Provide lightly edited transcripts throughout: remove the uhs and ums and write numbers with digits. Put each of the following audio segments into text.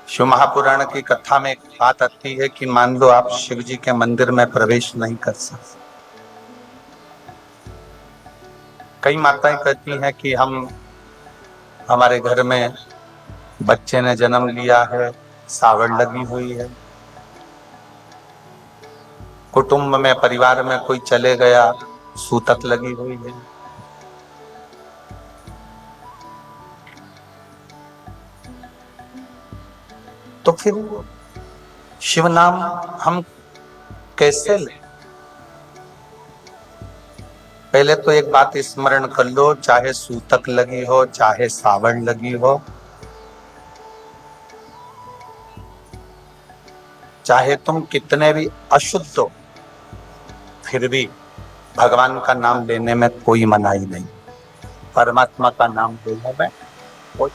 शिव महापुराण की कथा में एक बात आती है कि मान लो आप शिव जी के मंदिर में प्रवेश नहीं कर सकते। कई माताएं कहती हैं कि हमारे घर में बच्चे ने जन्म लिया है, सावड़ लगी हुई है, कुटुंब में परिवार में कोई चले गया, सूतक लगी हुई है। तो फिर शिव नाम हम कैसे लें? पहले तो एक बात स्मरण कर लो, चाहे सूतक लगी हो, चाहे सावड़ लगी हो, चाहे तुम कितने भी अशुद्ध हो, फिर भी भगवान का नाम लेने में कोई मनाही नहीं। परमात्मा का नाम लेने में कोई,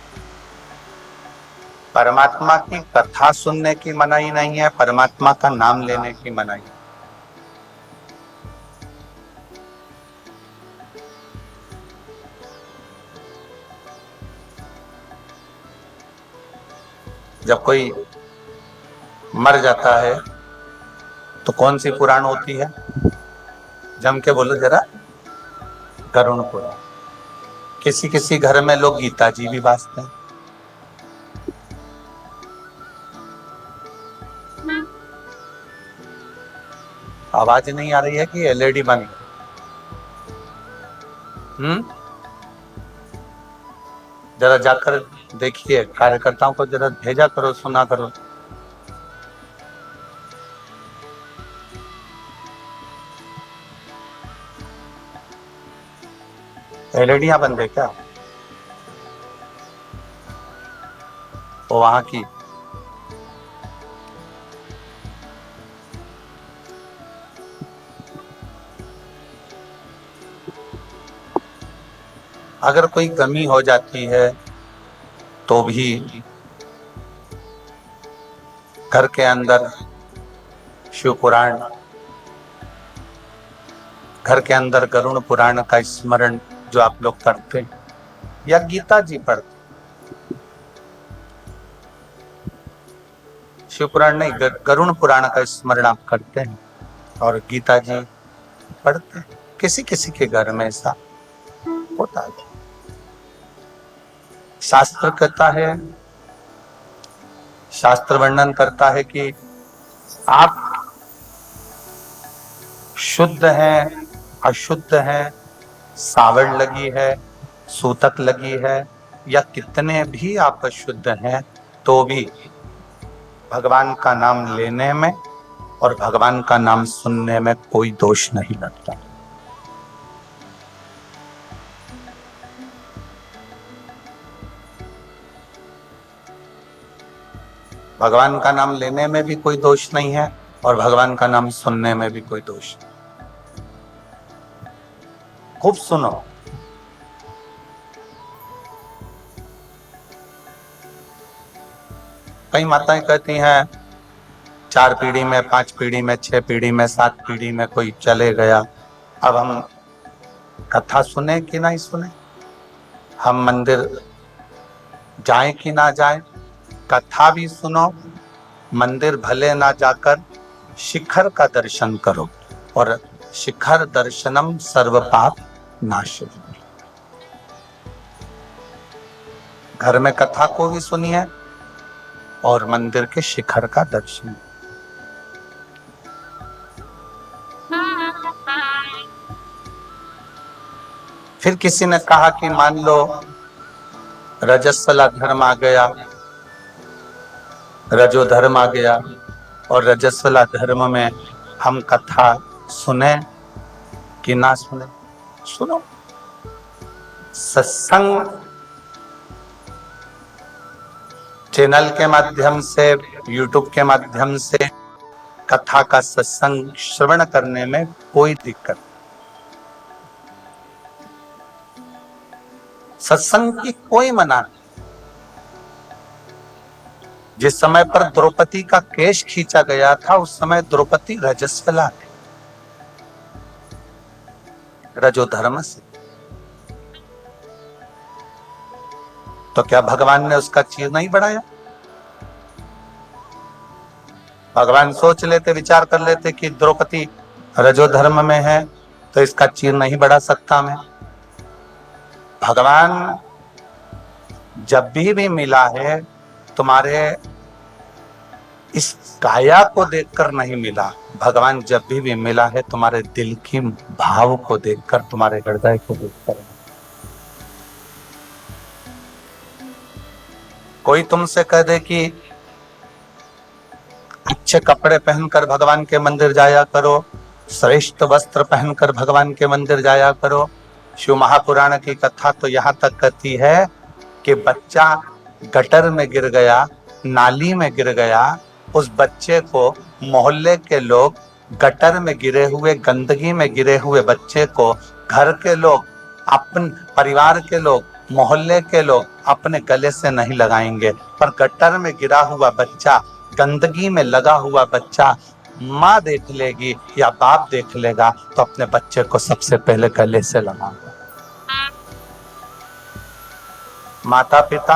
परमात्मा की कथा सुनने की मनाही नहीं है, परमात्मा का नाम लेने की मनाही। जब कोई मर जाता है तो कौन सी पुराण होती है? जम के बोलो जरा। गरुण पुराण। किसी किसी घर में लोग गीता जी भी वाचते हैं। आवाज नहीं आ रही है कि एलईडी बंद? जरा जाकर देखिए, कार्यकर्ताओं को जरा भेजा करो, सुना करो। एलईडियां बंद है क्या? वो वहां की अगर कोई कमी हो जाती है तो भी घर के अंदर शिव पुराण, घर के अंदर गरुण पुराण का स्मरण जो आप लोग करते हैं, या गीता जी पढ़ते, शिव पुराण नहीं, गरुण पुराण का स्मरण आप करते हैं और गीता जी पढ़ते हैं। किसी किसी के घर में ऐसा होता है। शास्त्र कहता है, शास्त्र वर्णन करता है कि आप शुद्ध हैं, अशुद्ध हैं, सावड़ लगी है, सूतक लगी है, या कितने भी आप अशुद्ध हैं, तो भी भगवान का नाम लेने में और भगवान का नाम सुनने में कोई दोष नहीं लगता। भगवान का नाम लेने में भी कोई दोष नहीं है और भगवान का नाम सुनने में भी कोई दोष नहीं। खूब सुनो। कई माताएं कहती हैं 4 पीढ़ी में, 5 पीढ़ी में, 6 पीढ़ी में, 7 पीढ़ी में कोई चले गया, अब हम कथा सुने कि नहीं सुने, हम मंदिर जाएं कि ना जाएं, कथा भी सुनो, मंदिर भले ना जाकर शिखर का दर्शन करो, और शिखर दर्शनम सर्व पाप नाशनम। घर में कथा को भी सुनिए और मंदिर के शिखर का दर्शन। फिर किसी ने कहा कि मान लो रजस्वला धर्म आ गया, रजो धर्म आ गया, और रजस्वला धर्म में हम कथा सुने कि ना सुने? सुनो। सत्संग चैनल के माध्यम से, यूट्यूब के माध्यम से कथा का सत्संग श्रवण करने में कोई दिक्कत नहीं। सत्संग की कोई मना नहीं। जिस समय पर द्रौपदी का केश खींचा गया था, उस समय द्रौपदी रजस्वला थी, रजो धर्म से। तो क्या भगवान ने उसका चीर नहीं बढ़ाया? भगवान सोच लेते, विचार कर लेते कि द्रौपदी रजो धर्म में है तो इसका चीर नहीं बढ़ा सकता मैं। भगवान जब भी मिला है तुम्हारे इस काया को देखकर नहीं मिला, भगवान जब भी मिला है तुम्हारे दिल की भाव को देखकर, तुम्हारे हृदय को देखकर। कोई तुमसे कह दे कि अच्छे कपड़े पहनकर भगवान के मंदिर जाया करो, श्रेष्ठ वस्त्र पहनकर भगवान के मंदिर जाया करो। शिव महापुराण की कथा तो यहाँ तक कहती है कि बच्चा गटर में गिर गया, नाली में गिर गया, उस बच्चे को मोहल्ले के लोग, गटर में गिरे हुए, गंदगी में गिरे हुए बच्चे को घर के लोग, अपन परिवार के लोग, मोहल्ले के लोग अपने गले से नहीं लगाएंगे, पर गटर में गिरा हुआ बच्चा, गंदगी में लगा हुआ बच्चा माँ देख लेगी या बाप देख लेगा तो अपने बच्चे को सबसे पहले गले से लगाएगा। माता पिता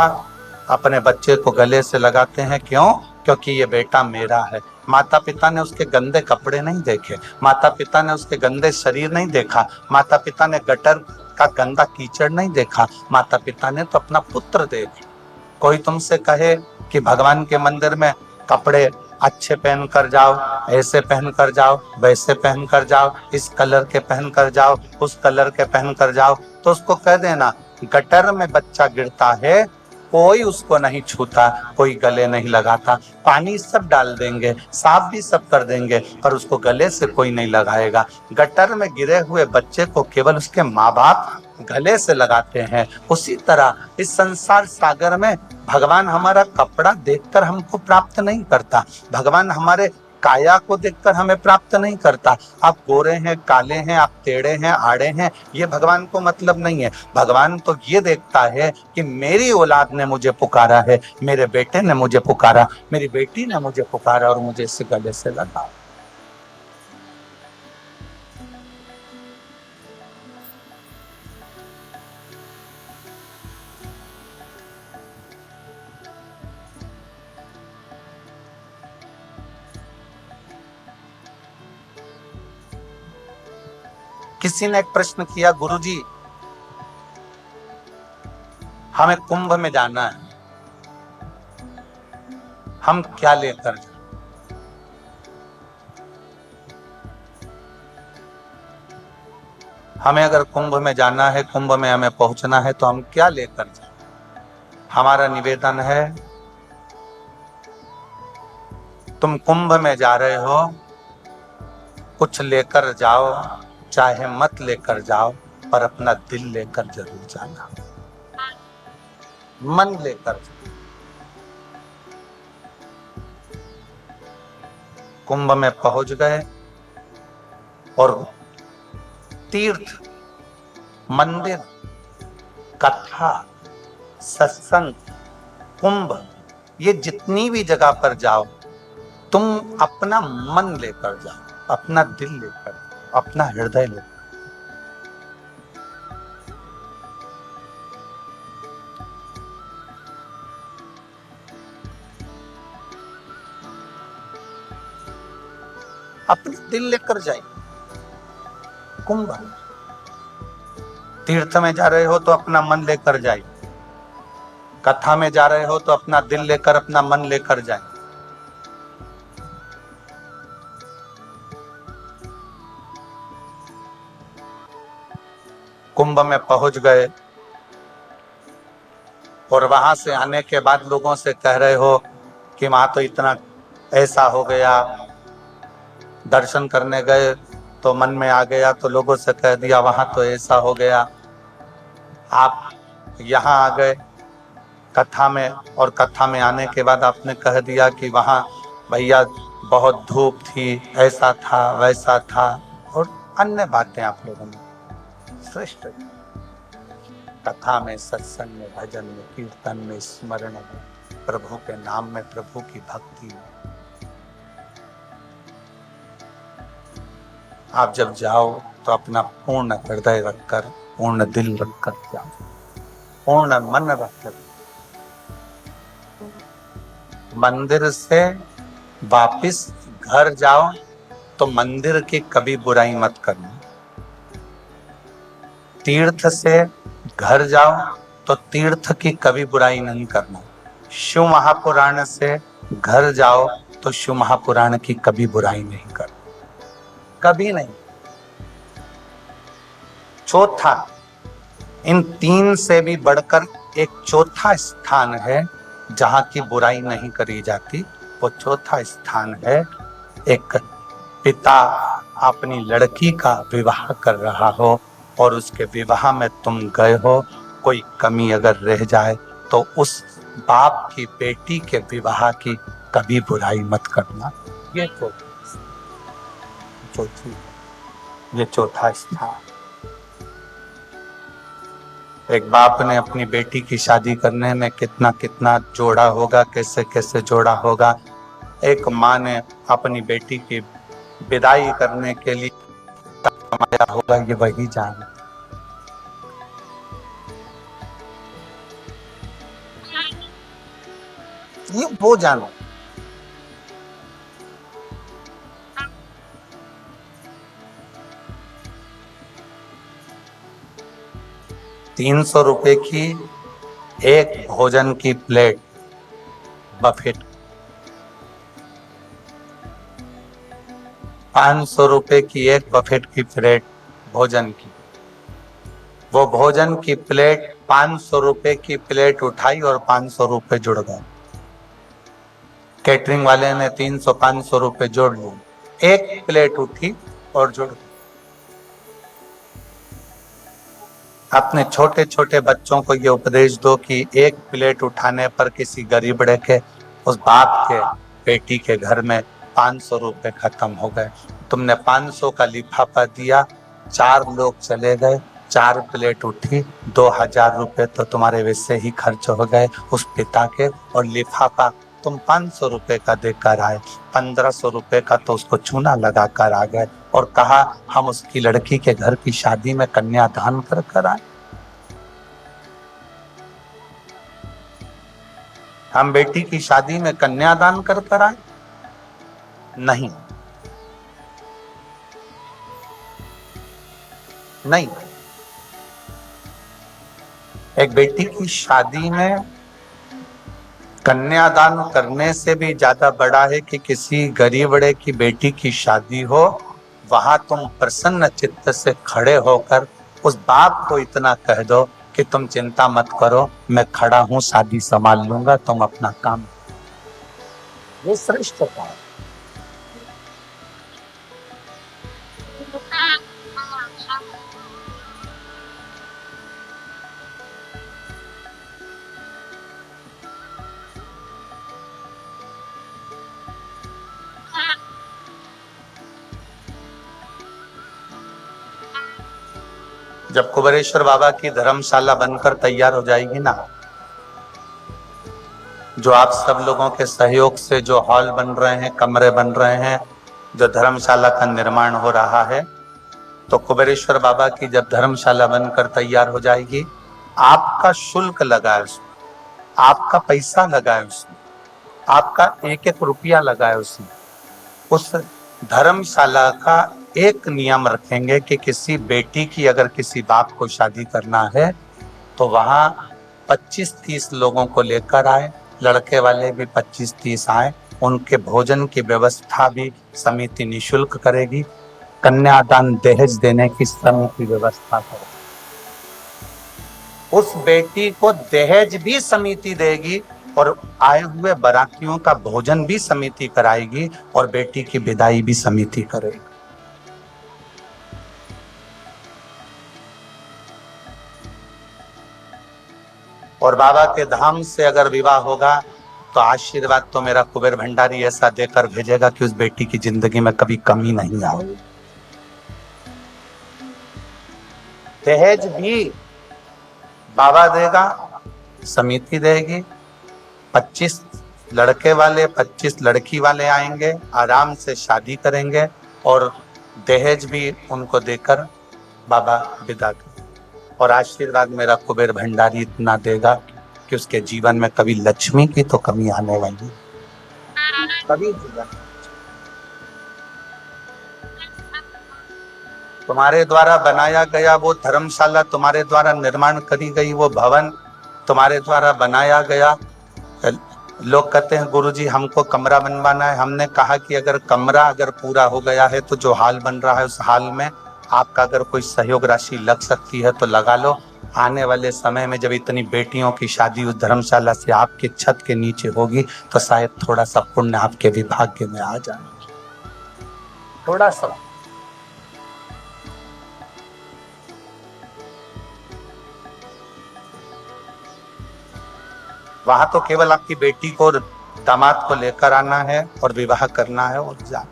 अपने बच्चे को गले से लगाते हैं, क्यों? क्योंकि ये बेटा मेरा है। माता पिता ने उसके गंदे कपड़े नहीं देखे, माता पिता ने उसके गंदे शरीर नहीं देखा, माता पिता ने गटर का गंदा कीचड़ नहीं देखा, माता पिता ने तो अपना पुत्र देखा। कोई तुमसे कहे कि भगवान के मंदिर में कपड़े अच्छे पहन कर जाओ, ऐसे पहन कर जाओ, वैसे पहन कर जाओ, इस कलर के पहन कर जाओ, उस कलर के पहन कर जाओ, तो उसको कह देना गटर में बच्चा गिरता है, कोई उसको नहीं छूता, कोई गले नहीं लगाता, पानी सब डाल देंगे, साफ भी सब कर देंगे, पर उसको गले से कोई नहीं लगाएगा। गटर में गिरे हुए बच्चे को केवल उसके माँ बाप गले से लगाते हैं। उसी तरह इस संसार सागर में भगवान हमारा कपड़ा देखकर हमको प्राप्त नहीं करता, भगवान हमारे काया को देखकर हमें प्राप्त नहीं करता। आप गोरे हैं, काले हैं, आप टेढ़े हैं, आड़े हैं, ये भगवान को मतलब नहीं है। भगवान तो ये देखता है कि मेरी औलाद ने मुझे पुकारा है, मेरे बेटे ने मुझे पुकारा, मेरी बेटी ने मुझे पुकारा और मुझे इस गले से लगा। किसी ने एक प्रश्न किया, गुरुजी हमें कुंभ में जाना है, हम क्या लेकर जाएं? हमें अगर कुंभ में जाना है, कुंभ में हमें पहुंचना है, तो हम क्या लेकर जाएं? हमारा निवेदन है, तुम कुंभ में जा रहे हो, कुछ लेकर जाओ, चाहे मत लेकर जाओ, पर अपना दिल लेकर जरूर जाना, मन लेकर जाओ। कुंभ में पहुंच गए और तीर्थ, मंदिर, कथा, सत्संग, कुंभ, ये जितनी भी जगह पर जाओ, तुम अपना मन लेकर जाओ, अपना दिल लेकर, अपना हृदय लेकर। अपना दिल लेकर जाइए। कुंभ, तीर्थ में जा रहे हो तो अपना मन लेकर जाइए, कथा में जा रहे हो तो अपना दिल लेकर, अपना मन लेकर जाइए। कुंभ में पहुंच गए और वहां से आने के बाद लोगों से कह रहे हो कि वहां तो इतना ऐसा हो गया, दर्शन करने गए तो मन में आ गया, तो लोगों से कह दिया वहां तो ऐसा हो गया। आप यहाँ आ गए कथा में, और कथा में आने के बाद आपने कह दिया कि वहां भैया बहुत धूप थी, ऐसा था, वैसा था, और अन्य बातें आप लोगों ने। श्रेष्ठ कथा में, सत्संग में, भजन में, कीर्तन में, स्मरण में, प्रभु के नाम में, प्रभु की भक्ति में आप जब जाओ तो अपना पूर्ण हृदय रखकर, पूर्ण दिल रखकर जाओ, पूर्ण मन रखकर। मंदिर से वापिस घर जाओ तो मंदिर की कभी बुराई मत करना। तीर्थ से घर जाओ तो तीर्थ की कभी बुराई नहीं करना। शिव महापुराण से घर जाओ तो शिव महापुराण की कभी बुराई नहीं करना, कभी नहीं। चौथा, इन तीन से भी बढ़कर एक चौथा स्थान है जहां की बुराई नहीं करी जाती। वो चौथा स्थान है, एक पिता अपनी लड़की का विवाह कर रहा हो और उसके विवाह में तुम गए हो, कोई कमी अगर रह जाए तो उस बाप की बेटी के विवाह की कभी बुराई मत करना। ये चौथा स्थान। एक बाप ने अपनी बेटी की शादी करने में कितना कितना जोड़ा होगा, कैसे कैसे जोड़ा होगा। एक माँ ने अपनी बेटी की विदाई करने के लिए कमाया होगा, ये वही जाने। ये वो जानो। ₹300 की एक भोजन की प्लेट बफेट, ₹500 की एक बफेट की प्लेट भोजन की। वो भोजन की प्लेट ₹500 की प्लेट उठाई और ₹500 जुड़ गए। कैटरिंग वाले ने ₹300-500 जोड़ लिए, एक प्लेट उठी और जुड़ गई। अपने छोटे छोटे बच्चों को ये उपदेश दो कि एक प्लेट उठाने पर किसी गरीबड़े के, उस बाप के बेटी के घर में ₹500 खत्म हो गए। तुमने 500 का लिफाफा दिया, 4 लोग चले गए, 4 प्लेट उठी, ₹2000 तो तुम्हारे वैसे ही खर्च हो गए उस पिता के। और लिफाफा तुम ₹500 का देकर आए, ₹1500 का तो उसको चूना लगा कर आ गए और कहा हम उसकी लड़की के घर की शादी में कन्यादान कर आए। हम बेटी की शादी में कन्यादान कर आए? नहीं, नहीं। एक बेटी की शादी में कन्यादान करने से भी ज्यादा बड़ा है कि किसी गरीबड़े की बेटी की शादी हो, वहां तुम प्रसन्न चित्त से खड़े होकर उस बाप को इतना कह दो कि तुम चिंता मत करो, मैं खड़ा हूं, शादी संभाल लूंगा, तुम अपना काम। ये श्रेष्ठता है। जब कुबेरेश्वर बाबा की धर्मशाला बनकर तैयार हो जाएगी ना, जो आप सब लोगों के सहयोग से जो हॉल बन रहे हैं, कमरे बन रहे हैं, जो धर्मशाला का निर्माण हो रहा है, तो कुबेरेश्वर बाबा की जब धर्मशाला बनकर तैयार हो जाएगी, आपका शुल्क लगा है उसमें, आपका पैसा लगा है उसमें, आपका एक एक रुपया लगा है उसमें। उस धर्मशाला का एक नियम रखेंगे कि किसी बेटी की अगर किसी बाप को शादी करना है तो वहां 25-30 लोगों को लेकर आए, लड़के वाले भी 25-30 आए, उनके भोजन की व्यवस्था भी समिति निशुल्क करेगी, कन्यादान दहेज देने की समिति व्यवस्था करेगी, उस बेटी को दहेज भी समिति देगी और आए हुए बारातियों का भोजन भी समिति कराएगी और बेटी की विदाई भी समिति करेगी। और बाबा के धाम से अगर विवाह होगा तो आशीर्वाद तो मेरा कुबेर भंडारी ऐसा देकर भेजेगा कि उस बेटी की जिंदगी में कभी कमी नहीं आएगी। दहेज भी बाबा देगा, समिति देगी, 25 लड़के वाले 25 लड़की वाले आएंगे, आराम से शादी करेंगे और दहेज भी उनको देकर बाबा विदा करेंगे। और आशीर्वाद मेरा कुबेर भंडारी इतना देगा कि उसके जीवन में कभी लक्ष्मी की तो कमी आने वाली। कभी जीवन। तुम्हारे द्वारा बनाया गया वो धर्मशाला, तुम्हारे द्वारा निर्माण करी गई वो भवन, तुम्हारे द्वारा बनाया गया। लोग कहते हैं गुरुजी हमको कमरा बनवाना है। हमने कहा कि अगर कमरा अगर पूरा हो गया है तो जो हाल बन रहा है उस हाल में आपका अगर कोई सहयोग राशि लग सकती है तो लगा लो। आने वाले समय में जब इतनी बेटियों की शादी उस धर्मशाला से आपके छत के नीचे होगी तो शायद थोड़ा सा पुण्य आपके भी भाग्य में आ जाए, थोड़ा सा। वहां तो केवल आपकी बेटी को दामाद को लेकर आना है और विवाह करना है और जाना।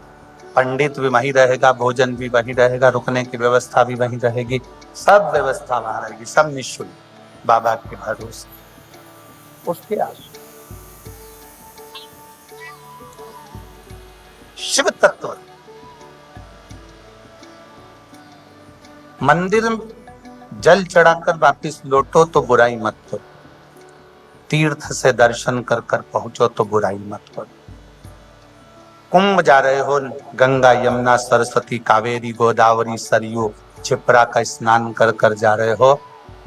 पंडित भी वहीं रहेगा, भोजन भी वहीं रहेगा, रुकने की व्यवस्था भी वहीं रहेगी, सब व्यवस्था वहां रहेगी, सब निःशुल्क बाबा के भरोसे। उसके आगे शिव तत्व। मंदिर में जल चढ़ाकर वापिस लौटो तो बुराई मत करो, तीर्थ से दर्शन कर कर पहुंचो तो बुराई मत करो। कुंभ जा रहे हो, गंगा यमुना सरस्वती कावेरी गोदावरी सरयू क्षिप्रा का स्नान कर कर जा रहे हो,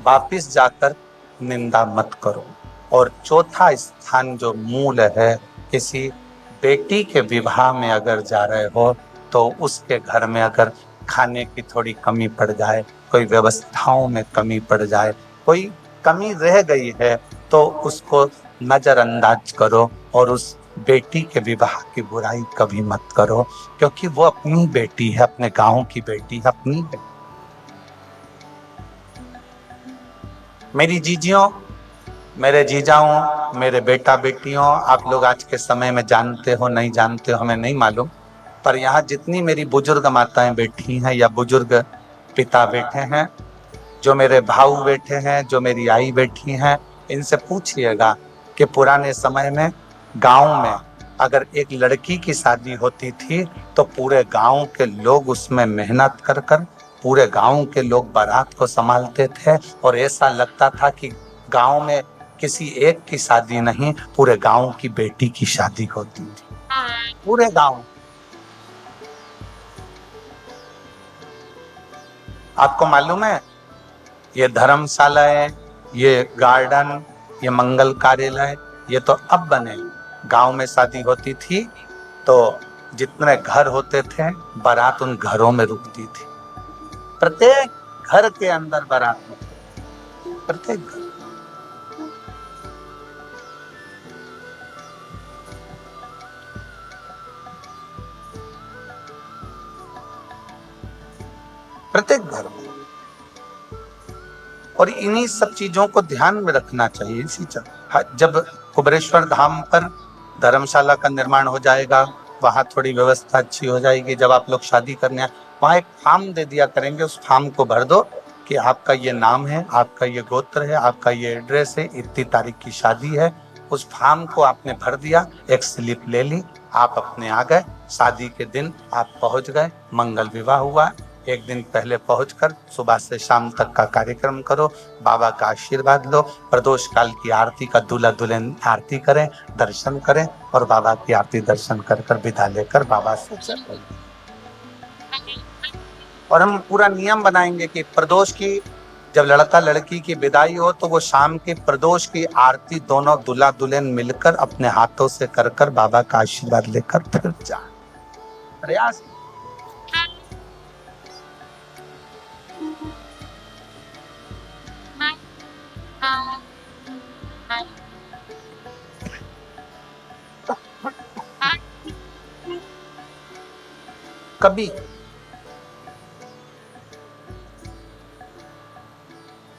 वापिस जाकर निंदा मत करो। और चौथा स्थान जो मूल है, किसी बेटी के विवाह में अगर जा रहे हो तो उसके घर में अगर खाने की थोड़ी कमी पड़ जाए, कोई व्यवस्थाओं में कमी पड़ जाए, कोई कमी रह गई है तो उसको नजरअंदाज करो और उस बेटी के विवाह की बुराई कभी मत करो, क्योंकि वो अपनी बेटी है, अपने गांव की बेटी है, अपनी बेटी। मेरी जीजियों, मेरे जीजाओं, मेरे बेटा बेटियों, आप लोग आज के समय में जानते हो नहीं जानते हो हमें नहीं मालूम, पर यहाँ जितनी मेरी बुजुर्ग माताएं बैठी हैं या बुजुर्ग पिता बैठे हैं, जो मेरे भाऊ बैठे हैं, जो मेरी आई बैठी हैं, इनसे पूछिएगा कि पुराने समय में गांव में अगर एक लड़की की शादी होती थी तो पूरे गांव के लोग उसमें मेहनत कर कर पूरे गांव के लोग बारात को संभालते थे और ऐसा लगता था कि गांव में किसी एक की शादी नहीं, पूरे गांव की बेटी की शादी होती थी, पूरे गांव। आपको मालूम है ये धर्मशालाएं, ये गार्डन, ये मंगल कार्यालय, ये तो अब बने। गांव में शादी होती थी तो जितने घर होते थे बारात उन घरों में रुकती थी, प्रत्येक घर के अंदर बारात होती, प्रत्येक घर। प्रत्येक घर में। और इन्हीं सब चीजों को ध्यान में रखना चाहिए। इसी जब कुबेरेश्वर धाम पर धर्मशाला का निर्माण हो जाएगा, वहां थोड़ी व्यवस्था अच्छी हो जाएगी, जब आप लोग शादी करने वहां एक फॉर्म दे दिया करेंगे, उस फॉर्म को भर दो कि आपका ये नाम है, आपका ये गोत्र है, आपका ये एड्रेस है, इतनी तारीख की शादी है। उस फॉर्म को आपने भर दिया, एक स्लिप ले ली, आप अपने आ गए, शादी के दिन आप पहुंच गए, मंगल विवाह हुआ। एक दिन पहले पहुंचकर सुबह से शाम तक का कार्यक्रम करो, बाबा का आशीर्वाद लो, प्रदोष काल की आरती का दूल्हा दुल्हन आरती करें, दर्शन करें और बाबा की आरती दर्शन कर कर विदा लेकर बाबा से चलो। और हम पूरा नियम बनाएंगे कि प्रदोष की जब लड़का लड़की की विदाई हो तो वो शाम की प्रदोष की आरती दोनों दूल्हा दुल्हन मिलकर अपने हाथों से कर कर बाबा का आशीर्वाद लेकर फिर जाए। प्रयास कभी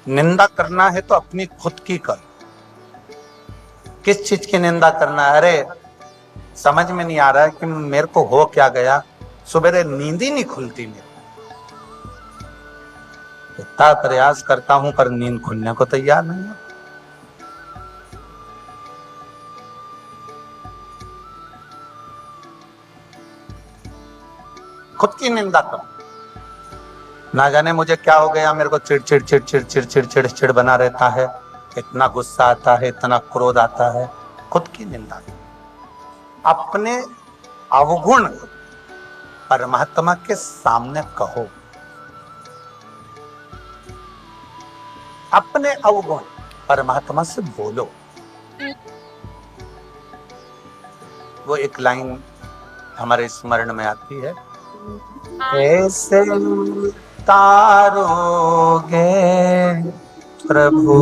निंदा करना है तो अपनी खुद की कर। किस चीज की निंदा करना है? अरे समझ में नहीं आ रहा है कि मेरे को हो क्या गया, सुबह नींद ही नहीं खुलती मेरी, इतना प्रयास करता हूं पर नींद खुलने को तैयार नहीं है। खुद की निंदा करो, ना जाने मुझे क्या हो गया, मेरे को चिड़चिड़ चिड़चिड़ चिड़चिड़ चिड़चिड़ बना रहता है, इतना गुस्सा आता है, इतना क्रोध आता है। खुद की निंदा करो। अपने अवगुण परमात्मा के सामने कहो, अपने अवगुण परमात्मा से बोलो। वो एक लाइन हमारे स्मरण में आती है, कैसे तारोगे प्रभु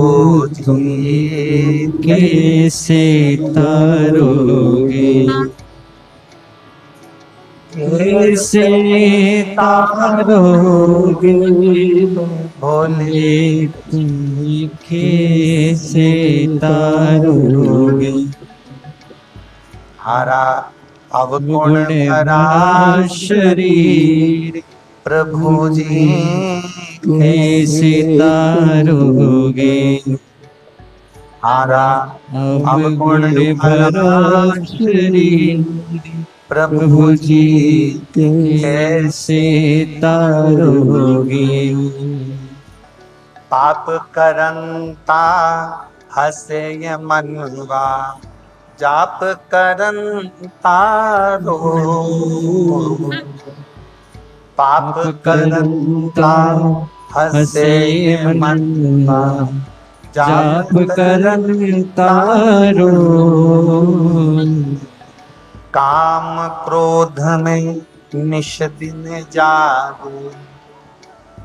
जी, कैसे तारोगे, कैसे तारोगे भोले तुम, कैसे तारोगे। हरा अवगुण गुण भरा भरा शरीर प्रभु जी, कैसे तारोगे। हरा अवगुण अवगुण भरा भरा शरीर प्रभु प्रभु जी, जी कैसे तारोगे। पाप करंता हसे ये मनवा, जाप करंता रो, पाप पाप करंता करंता हसे हसे ये मनवा, मनवा, जाप जाप करंता करंता रो। काम क्रोध में निश दिन जागो,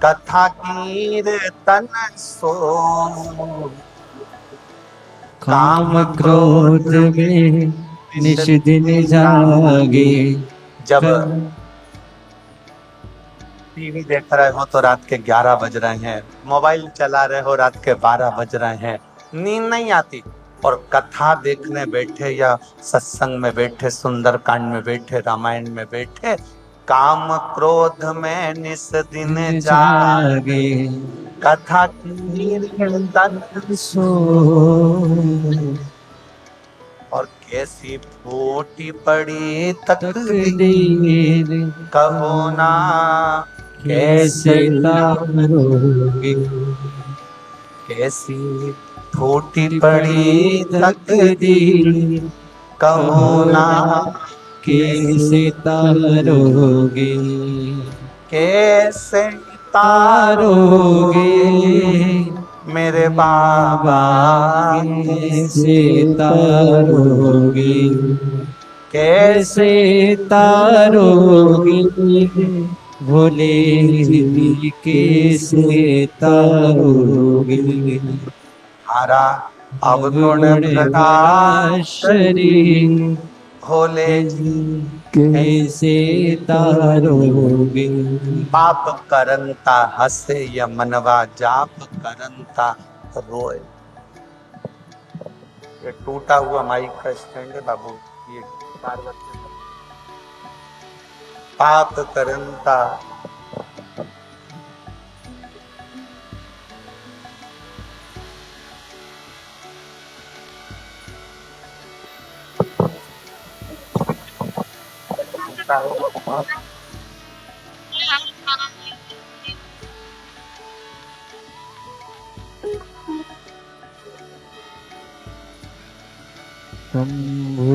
कथा कीर्तन सो, काम क्रोध में निश दिन जागे। जब टीवी देख रहे हो तो रात के 11 बज रहे हैं, मोबाइल चला रहे हो रात के 12 बज रहे हैं, नींद नहीं आती, और कथा देखने बैठे या सत्संग में बैठे, सुंदरकांड में बैठे, रामायण में बैठे, काम क्रोध में निस दिन जागे, कथा कीर्तन सो। और कैसी फूटी पड़ी तकदीर, तकदीर कहो ना कैसे तारोगे। कैसी फूटी पड़ी पड़ी तकदीर, तकदीर कहो ना कैसे तारोगे। कैसे तारोगे तारोगे मेरे बाबा, कैसे तारोगे। कैसे कैसे तारोगे भोले जी, कैसे तारोगे। हरा अवगुण अवगुण भरा भरा शरीर भोले जी, कैसे तारोगे। पाप करंता हसे या मनवा, जाप करंता रोए। ये टूटा हुआ माइक का स्टैंड है बाबू, ये पार्वती। पाप करंता शंभु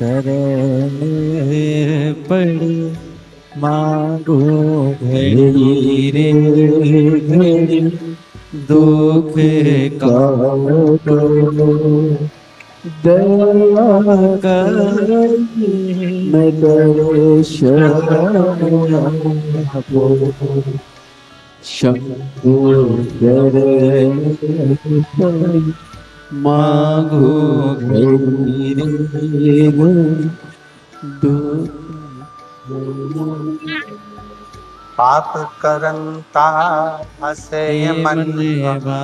शरण पड़ी मांगो घड़ी रे घड़ी, दुख काटो दया कर मैं तेरे शरण आपो। शंभु शरण पड़ी मांगो घड़ी रे घड़ी, दुख पाप करंता हसे ये मनवा,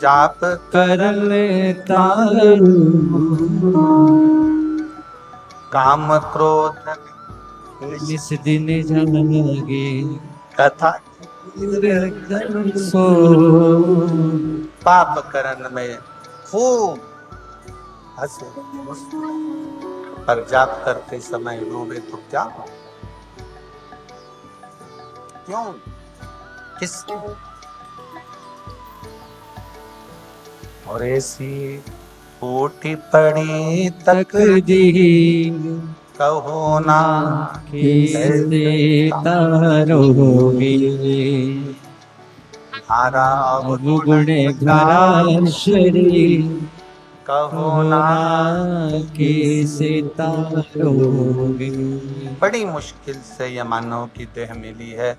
जाप कर करंता लेता काम क्रोध निस दिन जागे। कथा सो पाप करन में खूब हंसे, पर जाप करते समय रोवे तो क्या, क्यों, किस, और ऐसी टूटी पड़ी तक तकदीर कहो ना कैसे तारोगे। हारा अब गुनहगार शरीर कहो हो ना। ना कैसे तारोगे। बड़ी मुश्किल से ये मानव की देह मिली है,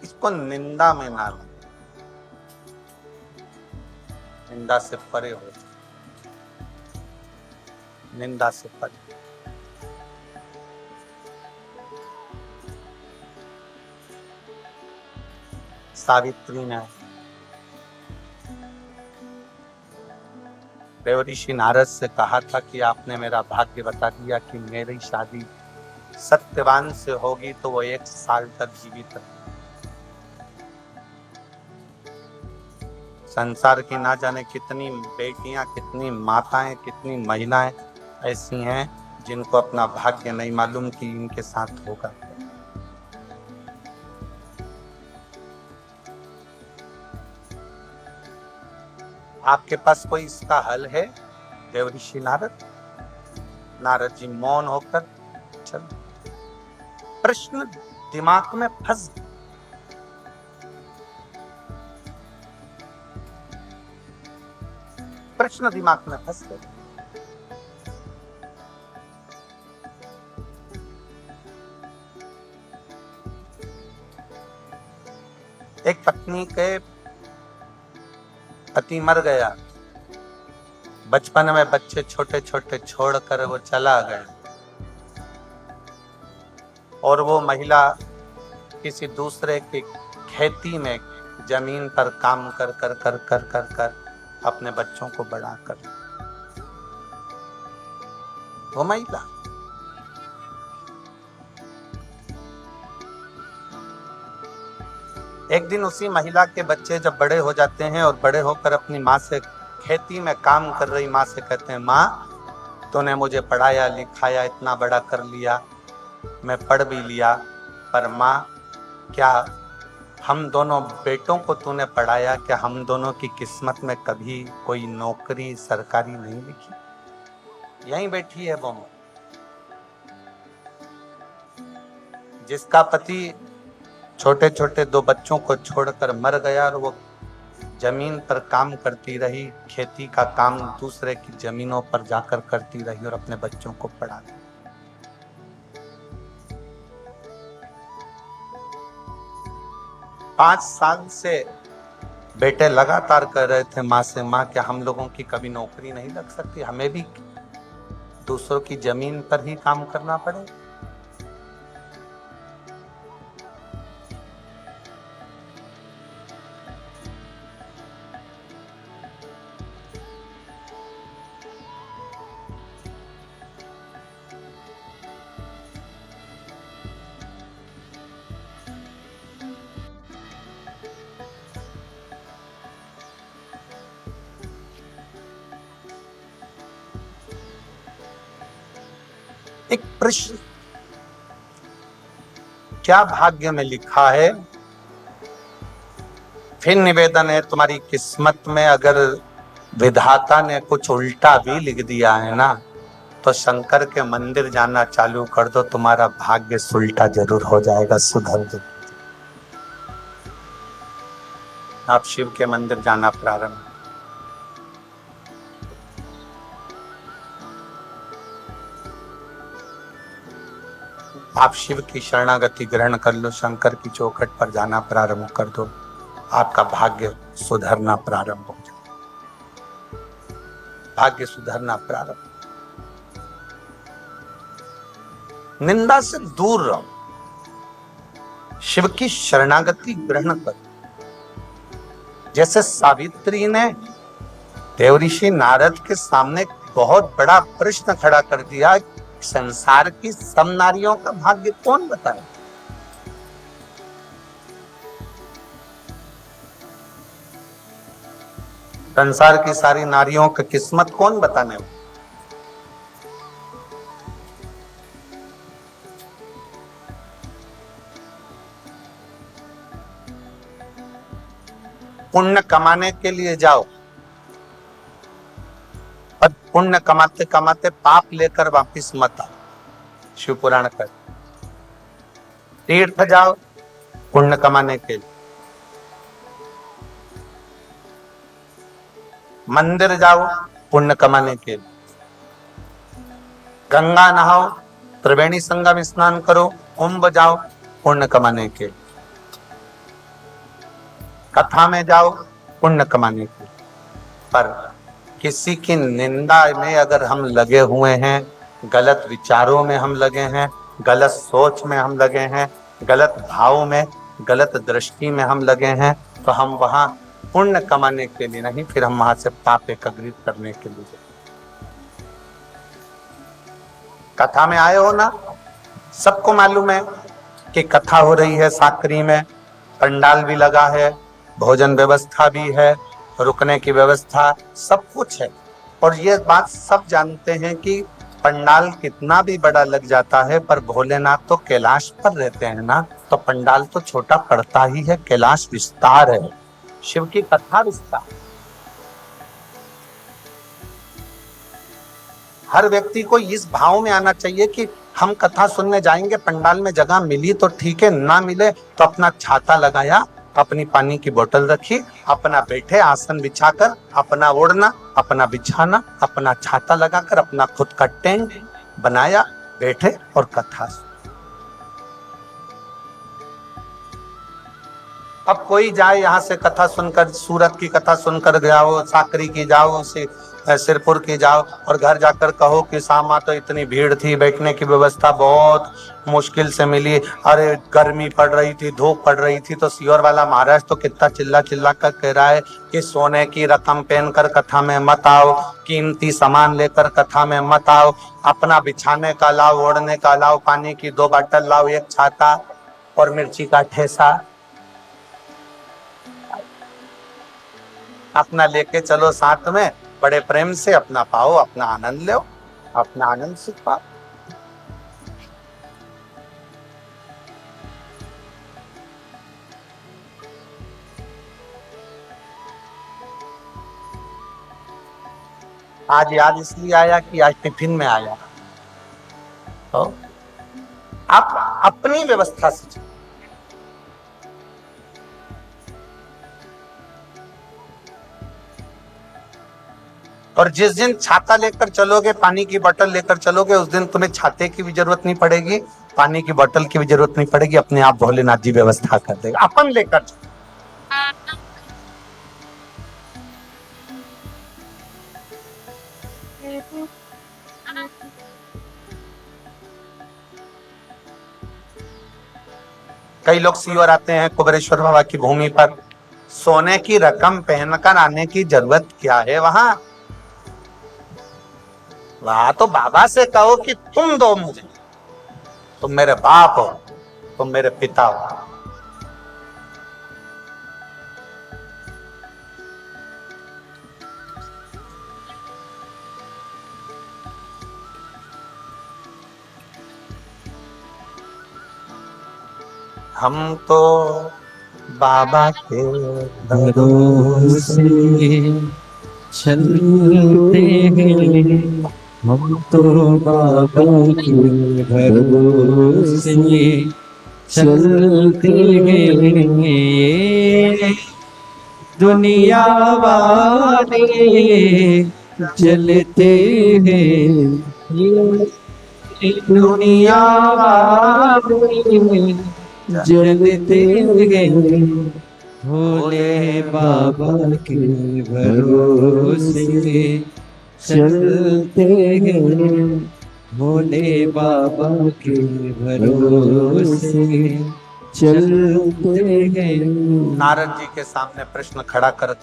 इसको निंदा में ना लो, निंदा से परे हो, निंदा से परे। सावित्री ने देवऋषि नारद से कहा था कि आपने मेरा भाग्य बता दिया कि मेरी शादी सत्यवान से होगी तो वो 1 साल तक जीवित है। संसार की ना जाने कितनी बेटियां, कितनी माताएं, कितनी महिलाएं ऐसी हैं जिनको अपना भाग्य नहीं मालूम कि इनके साथ होगा। आपके पास कोई इसका हल है? देवऋषि नारद, नारद जी मौन होकर चल। प्रश्न दिमाग में फंस, प्रश्न दिमाग में फंस गए। एक पत्नी के पति मर गया, बचपन में बच्चे छोटे छोटे छोड़कर वो चला गया, और वो महिला किसी दूसरे की खेती में जमीन पर काम कर कर कर कर कर कर अपने बच्चों को बड़ा कर, वो महिला एक दिन उसी महिला के बच्चे जब बड़े हो जाते हैं और बड़े होकर अपनी माँ से, खेती में काम कर रही माँ से कहते हैं, माँ तूने मुझे पढ़ाया लिखाया, इतना बड़ा कर लिया, मैं पढ़ भी लिया, पर माँ क्या हम दोनों बेटों को तूने पढ़ाया, क्या हम दोनों की किस्मत में कभी कोई नौकरी सरकारी नहीं लिखी? यहीं बैठी है वो, जिसका पति छोटे छोटे 2 बच्चों को छोड़कर मर गया और वो जमीन पर काम करती रही, खेती का काम दूसरे की जमीनों पर जाकर करती रही और अपने बच्चों को पढ़ा दी। पांच साल से बेटे लगातार कह रहे थे माँ से, माँ क्या हम लोगों की कभी नौकरी नहीं लग सकती, हमें भी दूसरों की जमीन पर ही काम करना पड़े? एक प्रश्न, क्या भाग्य में लिखा है? फिर निवेदन है, तुम्हारी किस्मत में अगर विधाता ने कुछ उल्टा भी लिख दिया है ना, तो शंकर के मंदिर जाना चालू कर दो, तुम्हारा भाग्य उल्टा जरूर हो जाएगा, सुधर जाएगा। आप शिव के मंदिर जाना प्रारंभ, आप शिव की शरणागति ग्रहण कर लो, शंकर की चौखट पर जाना प्रारंभ कर दो, आपका भाग्य सुधरना प्रारंभ हो जाए, भाग्य सुधरना प्रारंभ। निंदा से दूर रहो, शिव की शरणागति ग्रहण करो। जैसे सावित्री ने देवऋषि नारद के सामने बहुत बड़ा प्रश्न खड़ा कर दिया, संसार की सब नारियों का भाग्य कौन बताए? संसार की सारी नारियों की किस्मत कौन बताने वाला? पुण्य कमाने के लिए जाओ पुण्य कमाते कमाते पाप लेकर वापिस मत आओ। शिव पुराण कर तीर्थ जाओ पुण्य कमाने के लिए, मंदिर जाओ पुण्य कमाने के लिए, गंगा नहाओ, त्रिवेणी संगम स्नान करो, कुंभ जाओ पुण्य कमाने के लिए, कथा में जाओ पुण्य कमाने के लिए। पर किसी की निंदा में अगर हम लगे हुए हैं, गलत विचारों में हम लगे हैं, गलत सोच में हम लगे हैं, गलत भाव में, गलत दृष्टि में हम लगे हैं, तो हम वहां पुण्य कमाने के लिए नहीं, फिर हम वहां से पाप एकत्रित करने के लिए। कथा में आए हो ना, सबको मालूम है कि कथा हो रही है साकरी में, पंडाल भी लगा है, भोजन व्यवस्था भी है, रुकने की व्यवस्था, सब कुछ है। और ये बात सब जानते हैं कि पंडाल कितना भी बड़ा लग जाता है, पर भोलेनाथ तो कैलाश पर रहते हैं ना, तो पंडाल तो छोटा पड़ता ही है, कैलाश विस्तार है, शिव की कथा विस्तार। हर व्यक्ति को इस भाव में आना चाहिए कि हम कथा सुनने जाएंगे, पंडाल में जगह मिली तो ठीक है, ना मिले तो अपना छाता लगाया, अपनी पानी की बोतल रखी, अपना बैठे आसन बिछाकर, अपना ओढ़ना, अपना बिछाना, अपना छाता लगाकर, अपना खुद का टेंट बनाया, बैठे और कथा सुन। अब कोई जाए यहाँ से कथा सुनकर, सूरत की कथा सुनकर गया हो, साकरी की जाओ, सिरपुर की जाओ, और घर जाकर कहो कि सामा तो इतनी भीड़ थी, बैठने की व्यवस्था बहुत मुश्किल से मिली, अरे गर्मी पड़ रही थी, धूप पड़ रही थी। तो सीहोर वाला महाराज तो कितना चिल्ला चिल्ला कर कह रहा है कि सोने की रकम पहनकर कथा में मत आओ, कीमती सामान लेकर कथा में मत आओ, अपना बिछाने का लाओ, ओढ़ने का लाओ, पानी की 2 बोतल लाओ, एक छाता और मिर्ची का ठेसा अपना लेके चलो साथ में, बड़े प्रेम से अपना पाओ, अपना आनंद लो, अपना आनंद सुख पाओ। आज याद इसलिए आया कि आज टिफिन में आया, तो आप अपनी व्यवस्था से चलो। और जिस दिन छाता लेकर चलोगे, पानी की बोतल लेकर चलोगे, उस दिन तुम्हें छाते की भी जरूरत नहीं पड़ेगी, पानी की बोतल की भी जरूरत नहीं पड़ेगी, अपने आप भोलेनाथ जी व्यवस्था कर देगा, अपन लेकर। कई लोग सीहोर आते हैं कुबेरेश्वर बाबा की भूमि पर, सोने की रकम पहनकर आने की जरूरत क्या है? वहां तो बाबा से कहो कि तुम दो मुझे, तुम मेरे बाप हो, तुम मेरे पिता हो। हम तो बाबा के भरोसे चलते हैं, हम तो बाबा के भरोसे चलते हैं, ये दुनिया वाले जलते हैं, ये दुनिया वाले जलते हैं, भोले बाबा के भरोसे चलते हैं, भोले बाबा के भरोसे चलते हैं। नारद जी के सामने प्रश्न खड़ा कर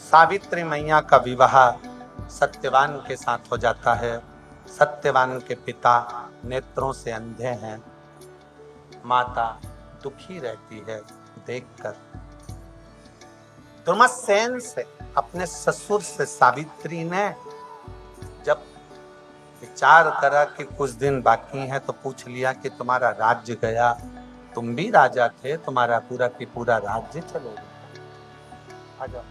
सावित्री मैया का विवाह सत्यवान के साथ हो जाता है। सत्यवान के पिता नेत्रों से अंधे हैं, माता दुखी रहती है देखकर। धर्मसेन से, अपने ससुर से सावित्री ने जब विचार करा कि कुछ दिन बाकी हैं, तो पूछ लिया कि तुम्हारा राज्य गया, तुम भी राजा थे, तुम्हारा पूरा की पूरा राज्य चलो गया। आ जाओ।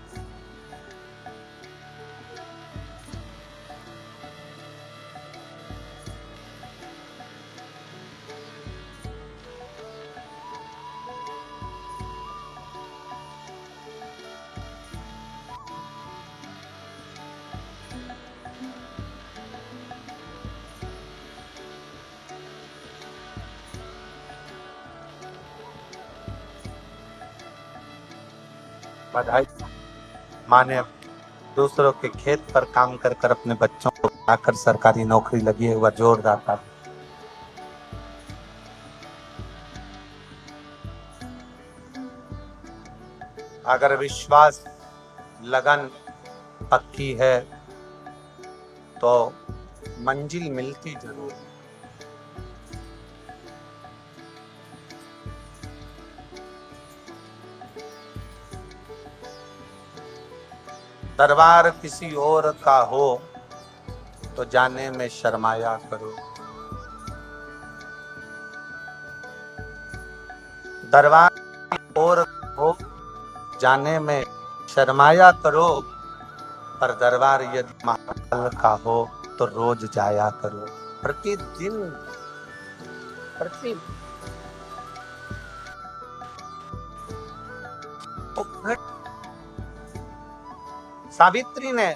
बधाई। माने दूसरों के खेत पर काम कर कर अपने बच्चों को आकर सरकारी नौकरी लगी हुआ जोरदार था। अगर विश्वास लगन पक्की है तो मंजिल मिलती जरूर। दरबार किसी और का हो तो जाने में शर्माया करो। दरबार किसी और हो जाने में शर्माया करो, पर दरबार यदि महाकाल का हो तो रोज जाया करो। प्रतिदिन प्रति सावित्री ने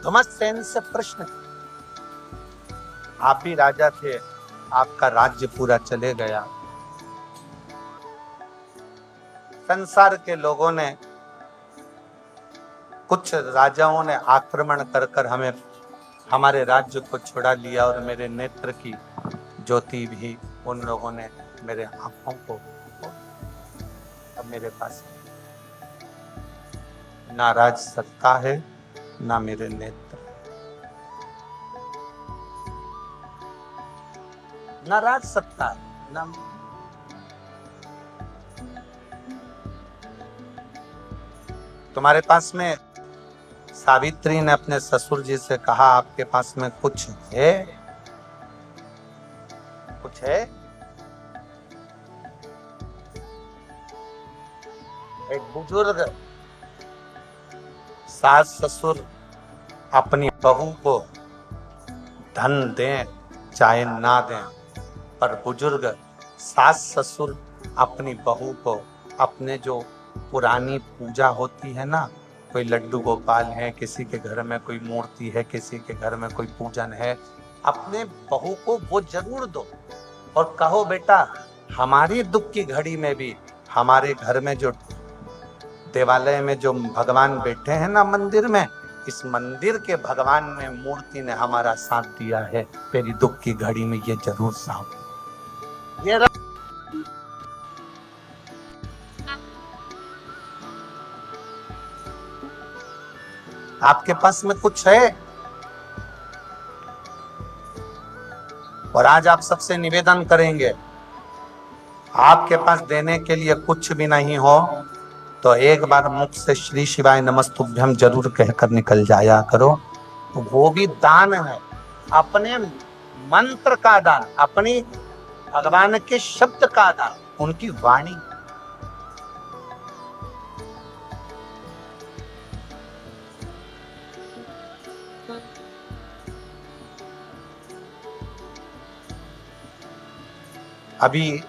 धुमसेन से प्रश्न किया, आप भी राजा थे, आपका राज्य पूरा चले गया, संसार के लोगों ने, कुछ राजाओं ने आक्रमण कर कर हमें हमारे राज्य को छुड़ा लिया और मेरे नेत्र की ज्योति भी उन लोगों ने मेरे आंखों को, अब मेरे पास ना राज सत्ता है ना मेरे नेत्र, ना राज सत्ता है ना। तुम्हारे पास में, सावित्री ने अपने ससुर जी से कहा, आपके पास में कुछ है? कुछ है? एक बुजुर्ग सास ससुर अपनी बहू को धन दें चाहे ना दें, पर बुजुर्ग सास ससुर अपनी बहू को अपने जो पुरानी पूजा होती है ना, कोई लड्डू गोपाल है, किसी के घर में कोई मूर्ति है, किसी के घर में कोई पूजन है, अपने बहू को वो जरूर दो और कहो बेटा हमारी दुख की घड़ी में भी हमारे घर में जो देवालय में जो भगवान बैठे हैं ना मंदिर में, इस मंदिर के भगवान ने, मूर्ति ने हमारा साथ दिया है, मेरी दुख की घड़ी में ये जरूर साथ। ये आपके पास में कुछ है? और आज आप सबसे निवेदन करेंगे, आपके पास देने के लिए कुछ भी नहीं हो तो एक बार मुख से श्री शिवाय नमस्तुभ्यम जरूर कहकर निकल जाया करो। तो वो भी दान है, अपने मंत्र का दान, अपनी भगवान के शब्द का दान, उनकी वाणी। अभी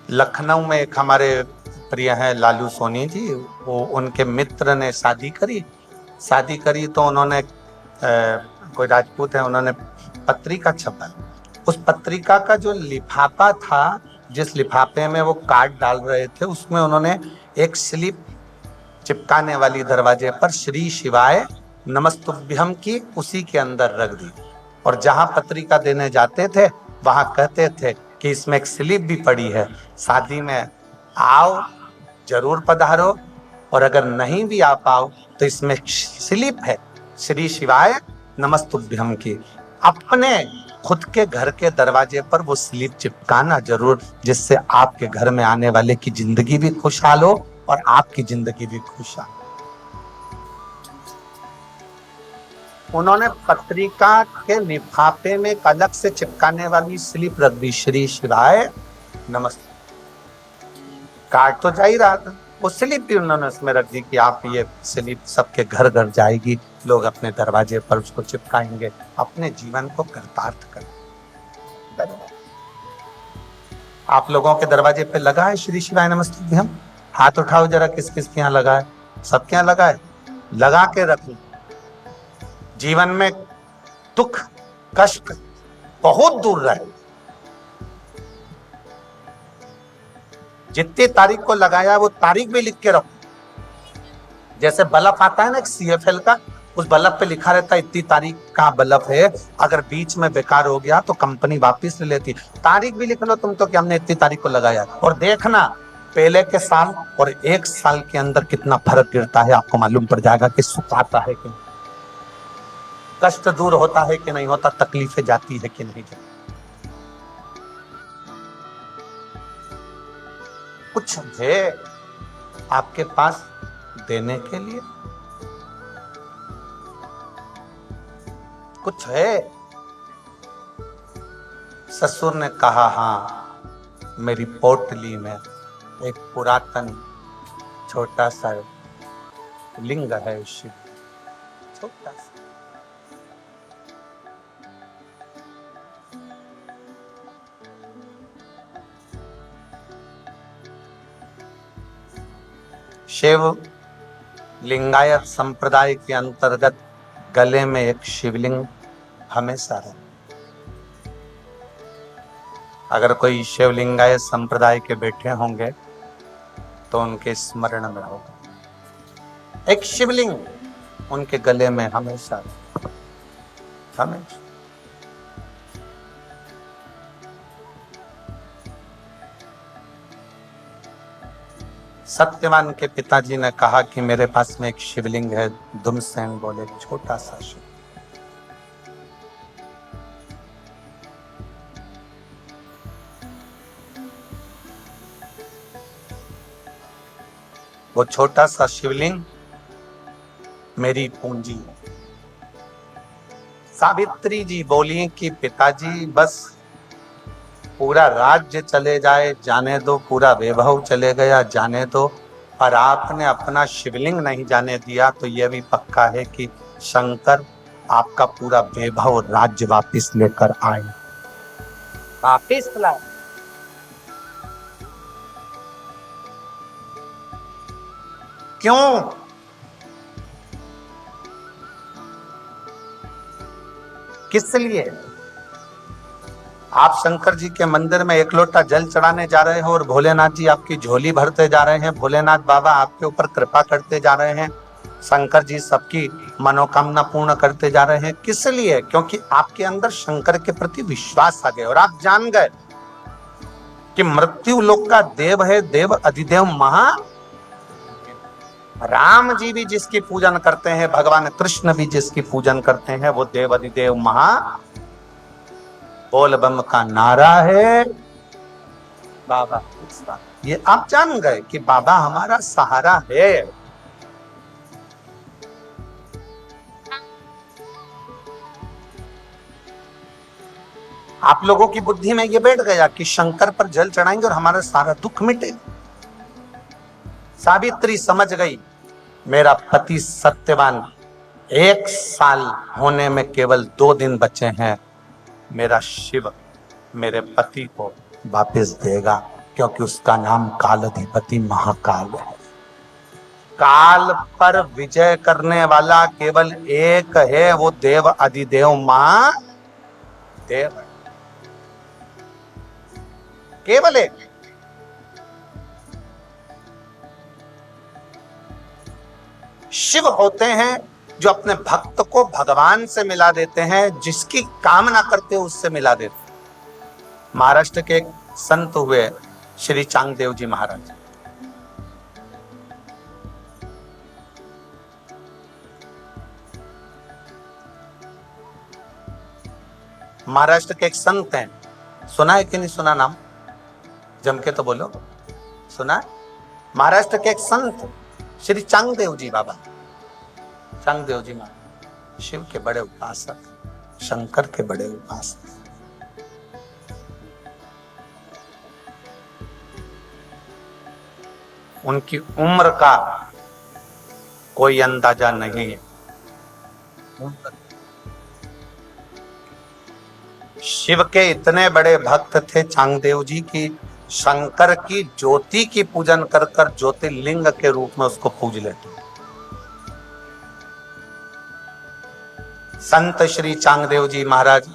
लखनऊ में एक हमारे प्रिय हैं लालू सोनी जी, वो उनके मित्र ने शादी करी तो उन्होंने कोई राजपूत है, उन्होंने पत्रिका छपा। उस पत्रिका का जो लिफाफा था, जिस लिफाफे में वो कार्ड डाल रहे थे, उसमें उन्होंने एक स्लिप चिपकाने वाली दरवाजे पर श्री शिवाय नमस्तुभ्यम की उसी के अंदर रख दी, और जहां पत्रिका देने जाते थे वहां कहते थे कि इसमें एक स्लिप भी पड़ी है, शादी में आओ जरूर पधारो, और अगर नहीं भी आ पाओ तो इसमें स्लिप है श्री शिवाय नमस्तुभ्यम की। अपने खुद के घर के दरवाजे पर वो स्लिप चिपकाना जरूर, जिससे आपके घर में आने वाले की जिंदगी भी खुशहाल हो और आपकी जिंदगी भी खुशहाल। उन्होंने पत्रिका के लिफाफे में एक अलग से चिपकाने वाली स्लिप रख दी, श्री शिवाय नमस्ते। कार्ड तो जा ही रहा था, वो स्लिप भी उन्होंने उसमें रख दी कि आप ये स्लिप सबके घर घर जाएगी, लोग अपने दरवाजे पर उसको चिपकाएंगे, अपने जीवन को कृतार्थ करें। आप लोगों के दरवाजे पे लगा है श्री शिवाय नमस्तुभ्यम? हाथ उठाओ जरा, किस किस के यहाँ लगा है? सबके यहाँ लगा है? लगा के रखो। जीवन में दुख कष्ट बहुत दूर रहे, जितनी तारीख को लगाया वो तारीख भी लिख के रखो। जैसे बल्ब आता है ना CFL का, उस बल्ब पे लिखा रहता है इतनी तारीख का बल्ब है, अगर बीच में बेकार हो गया तो कंपनी वापस ले लेती। तारीख भी लिख लो तुम तो कि हमने इतनी तारीख को लगाया, और देखना पहले के साल और एक साल के अंदर कितना फर्क गिरता है, आपको मालूम पड़ जाएगा कि सुख आता है कि नहीं, कष्ट दूर होता है कि नहीं होता, तकलीफें जाती है कि नहीं जाती। कुछ है आपके पास देने के लिए, कुछ है। ससुर ने कहा हाँ, मेरी पोटली में एक पुरातन छोटा सा लिंग है शिव, छोटा सा। शिव लिंगायत संप्रदाय के अंतर्गत गले में एक शिवलिंग हमेशा रहे। अगर कोई शिवलिंगायत संप्रदाय के बैठे होंगे तो उनके स्मरण में होगा एक शिवलिंग उनके गले में हमेशा रहे, हमेशा। सत्यवान के पिताजी ने कहा कि मेरे पास में एक शिवलिंग है। दुमसेन बोले छोटा सा शिव। वो छोटा सा शिवलिंग मेरी पूंजी है। सावित्री जी बोली कि पिताजी बस पूरा राज्य चले जाए जाने दो, पूरा वैभव चले गया जाने दो, पर आपने अपना शिवलिंग नहीं जाने दिया तो यह भी पक्का है कि शंकर आपका पूरा वैभव राज्य वापिस लेकर आए, वापिस लाए। क्यों? किस लिए? आप शंकर जी के मंदिर में एक लोटा जल चढ़ाने जा रहे हो और भोलेनाथ जी आपकी झोली भरते जा रहे हैं, भोलेनाथ बाबा आपके ऊपर कृपा करते जा रहे हैं, शंकर जी सबकी मनोकामना पूर्ण करते जा रहे हैं। किस लिए? क्योंकि आपके अंदर शंकर के प्रति विश्वास आ गया और आप जान गए कि मृत्यु लोक का देव है देव अधिदेव महा। राम जी भी जिसकी पूजन करते हैं, भगवान कृष्ण भी जिसकी पूजन करते हैं, वो देव अधिदेव महा बोल बम का नारा है बाबा। ये आप जान गए कि बाबा हमारा सहारा है। आप लोगों की बुद्धि में ये बैठ गया कि शंकर पर जल चढ़ाएंगे और हमारा सारा दुख मिटेगा। सावित्री समझ गई मेरा पति सत्यवान 1 साल होने में केवल 2 दिन बचे हैं, मेरा शिव मेरे पति को वापस देगा, क्योंकि उसका नाम कालाधिपति महाकाल है। काल पर विजय करने वाला केवल एक है, वो देव अधिदेव महादेव है, केवल एक। शिव होते हैं जो अपने भक्त को भगवान से मिला देते हैं, जिसकी कामना करते हो उससे मिला देते हैं। महाराष्ट्र के एक संत हुए श्री चांगदेव जी महाराज। महाराष्ट्र के एक संत हैं, सुना है कि नहीं सुना नाम? जम के तो बोलो, सुना? महाराष्ट्र के एक संत श्री चांगदेव जी बाबा, चांगदेव जी महाराज शिव के बड़े उपासक, शंकर के बड़े उपासक। उनकी उम्र का कोई अंदाजा नहीं है। शिव के इतने बड़े भक्त थे चांगदेव जी की शंकर की ज्योति की पूजन कर कर ज्योतिर्लिंग के रूप में उसको पूज लेते। संत श्री चांगदेव जी महाराज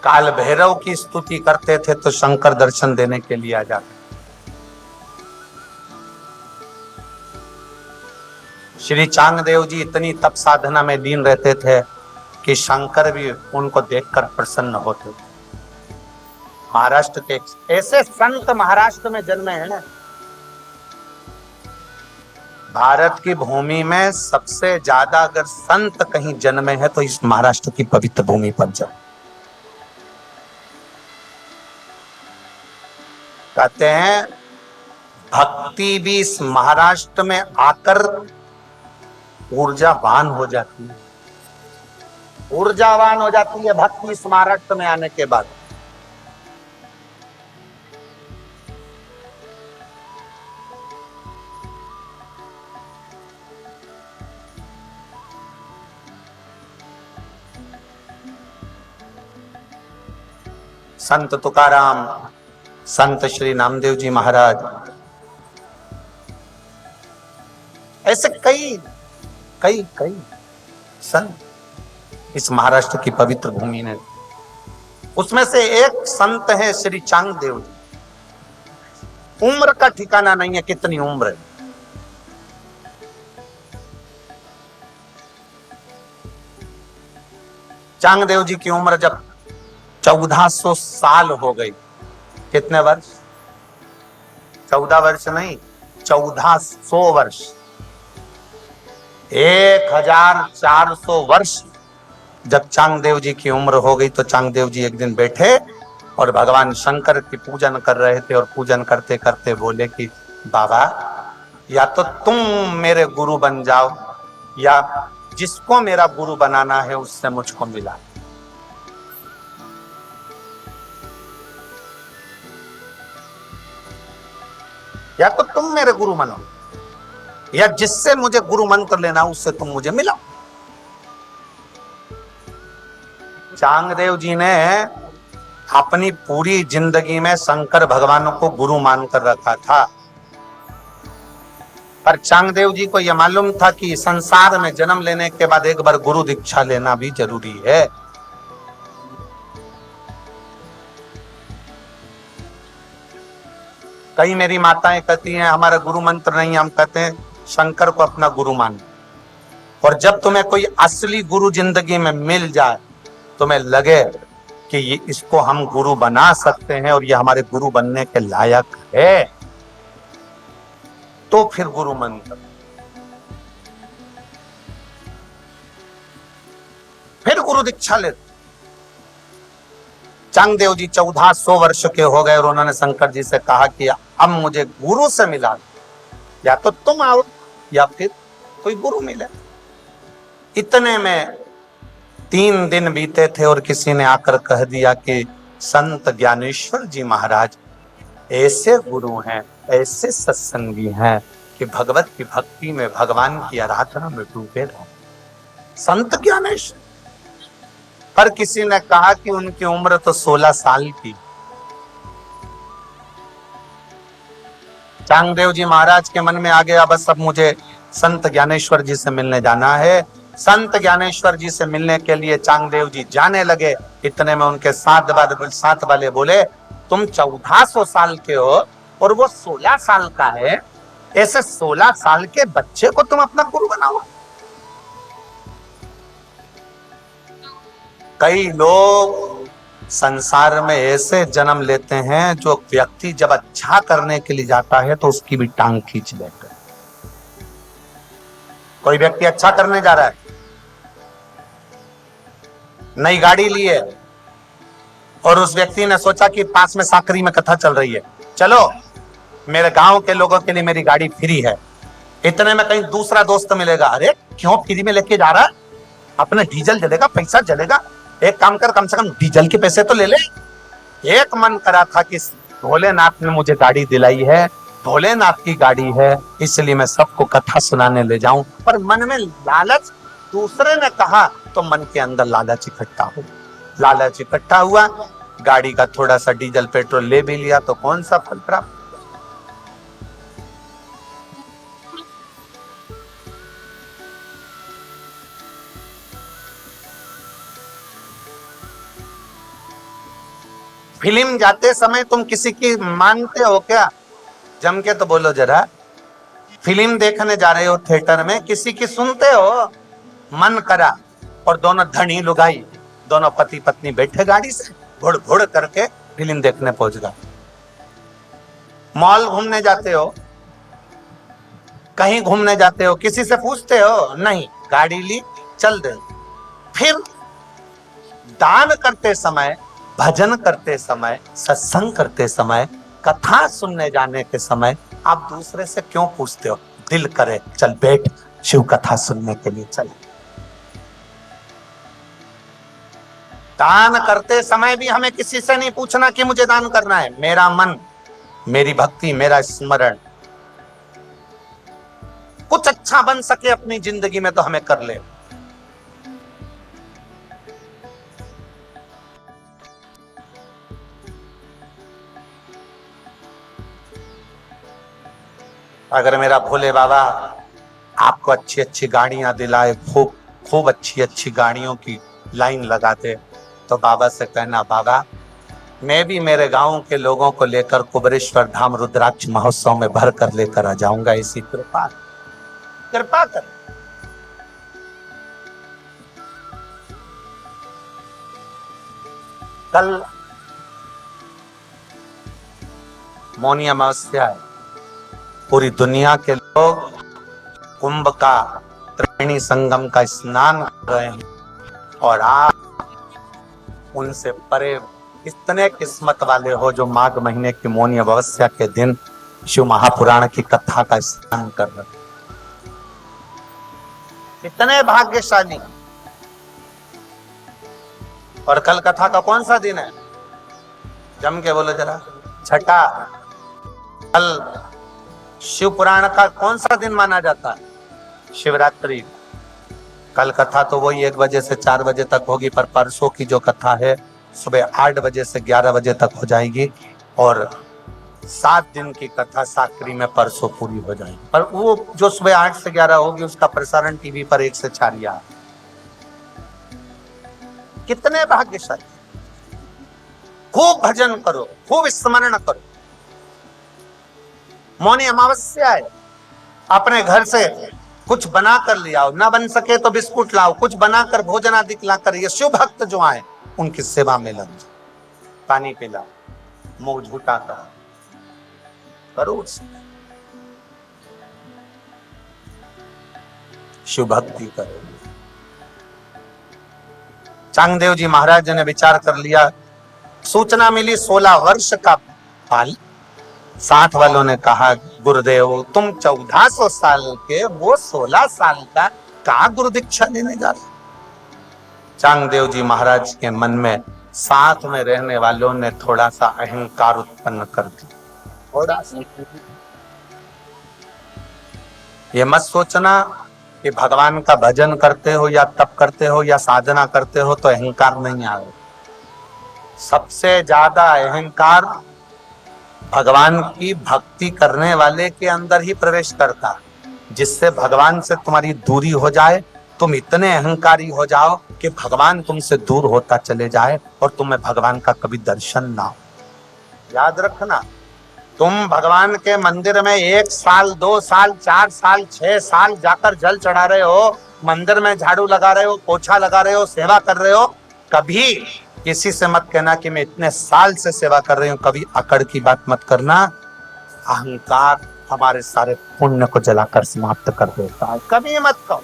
काल भैरव की स्तुति करते थे तो शंकर दर्शन देने के लिए आ जाते। श्री चांगदेव जी इतनी तप साधना में लीन रहते थे कि शंकर भी उनको देखकर प्रसन्न होते थे। महाराष्ट्र के ऐसे संत महाराष्ट्र में जन्मे हैं। भारत की भूमि में सबसे ज्यादा अगर संत कहीं जन्मे हैं तो इस महाराष्ट्र की पवित्र भूमि पर जन्मे। कहते हैं भक्ति भी इस महाराष्ट्र में आकर ऊर्जावान हो जाती है। ऊर्जावान हो जाती है भक्ति इस महाराष्ट्र में आने के बाद। संत तुकाराम, संत श्री नामदेव जी महाराज, ऐसे कई कई कई संत इस महाराष्ट्र की पवित्र भूमि ने। उसमें से एक संत है श्री चांगदेव जी। उम्र का ठिकाना नहीं है कितनी उम्र है। चांगदेव जी की उम्र जब 1400 साल हो गई। कितने वर्ष? 14 वर्ष नहीं, 1400 वर्ष। 1400 वर्ष जब चांगदेव जी की उम्र हो गई तो चांगदेव जी एक दिन बैठे और भगवान शंकर की पूजन कर रहे थे और पूजन करते करते बोले कि बाबा, या तो तुम मेरे गुरु बन जाओ या जिसको मेरा गुरु बनाना है उससे मुझको मिला। या तो तुम मेरे गुरु बनो या जिससे मुझे गुरु मन कर लेना उससे तुम मुझे मिलाओ। चांगदेव जी ने अपनी पूरी जिंदगी में शंकर भगवान को गुरु मानकर रखा था, पर चांगदेव जी को यह मालूम था कि संसार में जन्म लेने के बाद एक बार गुरु दीक्षा लेना भी जरूरी है। कई मेरी माताएं कहती हैं हमारा गुरु मंत्र नहीं, हम कहते हैं शंकर को अपना गुरु मान। और जब तुम्हें कोई असली गुरु जिंदगी में मिल जाए, तुम्हें लगे कि ये इसको हम गुरु बना सकते हैं और ये हमारे गुरु बनने के लायक है, तो फिर गुरु मंत्र, फिर गुरु दीक्षा ले। चांगदेव जी 1400 वर्ष के हो गए और उन्होंने शंकर जी से कहा कि अब मुझे गुरु से मिला, या तो तुम आओ या फिर कोई गुरु मिले। इतने में 3 दिन बीते थे और किसी ने आकर कह दिया कि संत ज्ञानेश्वर जी महाराज ऐसे गुरु हैं, ऐसे सत्संगी हैं कि भगवत की भक्ति में, भगवान की आराधना में डूबे रहो। संत ज्ञानेश्वर। पर किसी ने कहा कि उनकी उम्र तो 16 साल की। चांगदेव जी महाराज के मन में आ गया बस अब मुझे संत ज्ञानेश्वर जी से मिलने जाना है। संत ज्ञानेश्वर जी से मिलने के लिए चांगदेव जी जाने लगे। इतने में उनके साथ वाले बोले तुम 1400 साल के हो और वो 16 साल का है, ऐसे 16 साल के बच्चे को तुम अपना गुरु बनाओ। कई लोग संसार में ऐसे जन्म लेते हैं जो व्यक्ति जब अच्छा करने के लिए जाता है तो उसकी भी टांग खींच लेते हैं। कोई व्यक्ति अच्छा करने जा रहा है, नई गाड़ी ली है और उस व्यक्ति ने सोचा कि पास में साकरी में कथा चल रही है, चलो मेरे गांव के लोगों के लिए मेरी गाड़ी फ्री है। इतने में कहीं दूसरा दोस्त मिलेगा, अरे क्यों फ्री में लेके जा रहा है, अपना डीजल जलेगा, पैसा जलेगा, एक काम कर कम से कम डीजल के पैसे तो ले ले। एक मन करा था कि भोलेनाथ ने मुझे गाड़ी दिलाई है, भोलेनाथ की गाड़ी है, इसलिए मैं सबको कथा सुनाने ले जाऊं, पर मन में लालच, दूसरे ने कहा तो मन के अंदर लालच इकट्ठा हो, लालच इकट्ठा हुआ, गाड़ी का थोड़ा सा डीजल पेट्रोल ले भी लिया तो कौन सा फल प्राप्त। फिल्म जाते समय तुम किसी की मानते हो क्या? जम के तो बोलो जरा। फिल्म देखने जा रहे हो थिएटर में, किसी की सुनते हो? मन करा और दोनों धनी लुगाई, दोनों पति पत्नी बैठे गाड़ी से, घुड़ घुड़ करके फिल्म देखने पहुंच गए। मॉल घूमने जाते हो, कहीं घूमने जाते हो, किसी से पूछते हो? नहीं, गाड़ी ली, चल दे। फिर दान करते समय, भजन करते समय, सत्संग करते समय, कथा सुनने जाने के समय आप दूसरे से क्यों पूछते हो? दिल करे चल बैठ, शिव कथा सुनने के लिए चल। दान करते समय भी हमें किसी से नहीं पूछना कि मुझे दान करना है। मेरा मन, मेरी भक्ति, मेरा स्मरण कुछ अच्छा बन सके अपनी जिंदगी में तो हमें कर ले। अगर मेरा भोले बाबा आपको अच्छी अच्छी गाड़ियां दिलाए, खूब खूब अच्छी अच्छी गाड़ियों की लाइन लगा दे, तो बाबा से कहना, बाबा मैं भी मेरे गांव के लोगों को लेकर कुबरेश्वर धाम रुद्राक्ष महोत्सव में भर कर लेकर आ जाऊंगा, इसी कृपा कृपा कर। कल मौनी अमावस्या है, पूरी दुनिया के लोग कुंभ का त्रिवेणी संगम का स्नान कर रहे हैं और आप उनसे परे इतने किस्मत वाले हो जो माघ महीने की मौनी अमावस्या के दिन शिव महापुराण की कथा का स्नान कर रहे हैं। इतने भाग्यशाली। और कल कथा का कौन सा दिन है? जम के बोलो जरा। छठा। कल शिव पुराण का कौन सा दिन माना जाता है? शिवरात्रि। कल कथा तो वही 1 बजे से 4 बजे तक होगी, पर परसों की जो कथा है सुबह 8 बजे से 11 बजे तक हो जाएगी और 7 दिन की कथा साकरी में परसों पूरी हो जाएगी। पर वो जो सुबह 8 से 11 होगी उसका प्रसारण टीवी पर 1 से 4 या। कितने भाग्यशाली। खूब भजन करो, खूब स्मरण करो। मौनी अमावस्या है, अपने घर से कुछ बना कर ले आओ, ना बन सके तो बिस्कुट लाओ, कुछ बनाकर भोजन आदि लाकर ये शिव भक्त जो आए उनकी सेवा में लग जाओ। पानी पिलाओ, मुंह झूठा करो, शिव भक्ति करो। चांगदेव जी महाराज ने विचार कर लिया, सूचना मिली 16 वर्ष का बाल। साथ वालों ने कहा, गुरुदेव तुम 1400 साल के, वो 16 साल का गुरु दीक्षा लेने जा रहे। चांगदेव जी महाराज के मन में साथ में रहने वालों ने थोड़ा सा अहंकार उत्पन्न कर दिया। थोड़ा सा। ये मत सोचना कि भगवान का भजन करते हो या तप करते हो या साधना करते हो तो अहंकार नहीं आए। सबसे ज्यादा अहंकार भगवान की भक्ति करने वाले के अंदर ही प्रवेश करता, जिससे भगवान से तुम्हारी दूरी हो जाए, तुम इतने अहंकारी हो जाओ कि भगवान तुमसे दूर होता चले जाए और तुम्हें भगवान का कभी दर्शन ना हो। याद रखना, तुम भगवान के मंदिर में 1 साल 2 साल 4 साल 6 साल जाकर जल चढ़ा रहे हो, मंदिर में झाड़ू लगा रहे हो, पोछा लगा रहे हो, सेवा कर रहे हो, कभी किसी से मत कहना कि मैं इतने साल से सेवा कर रही हूं। कभी अकड़ की बात मत करना। अहंकार हमारे सारे पुण्य को जलाकर समाप्त कर देता है। कभी मत कहो।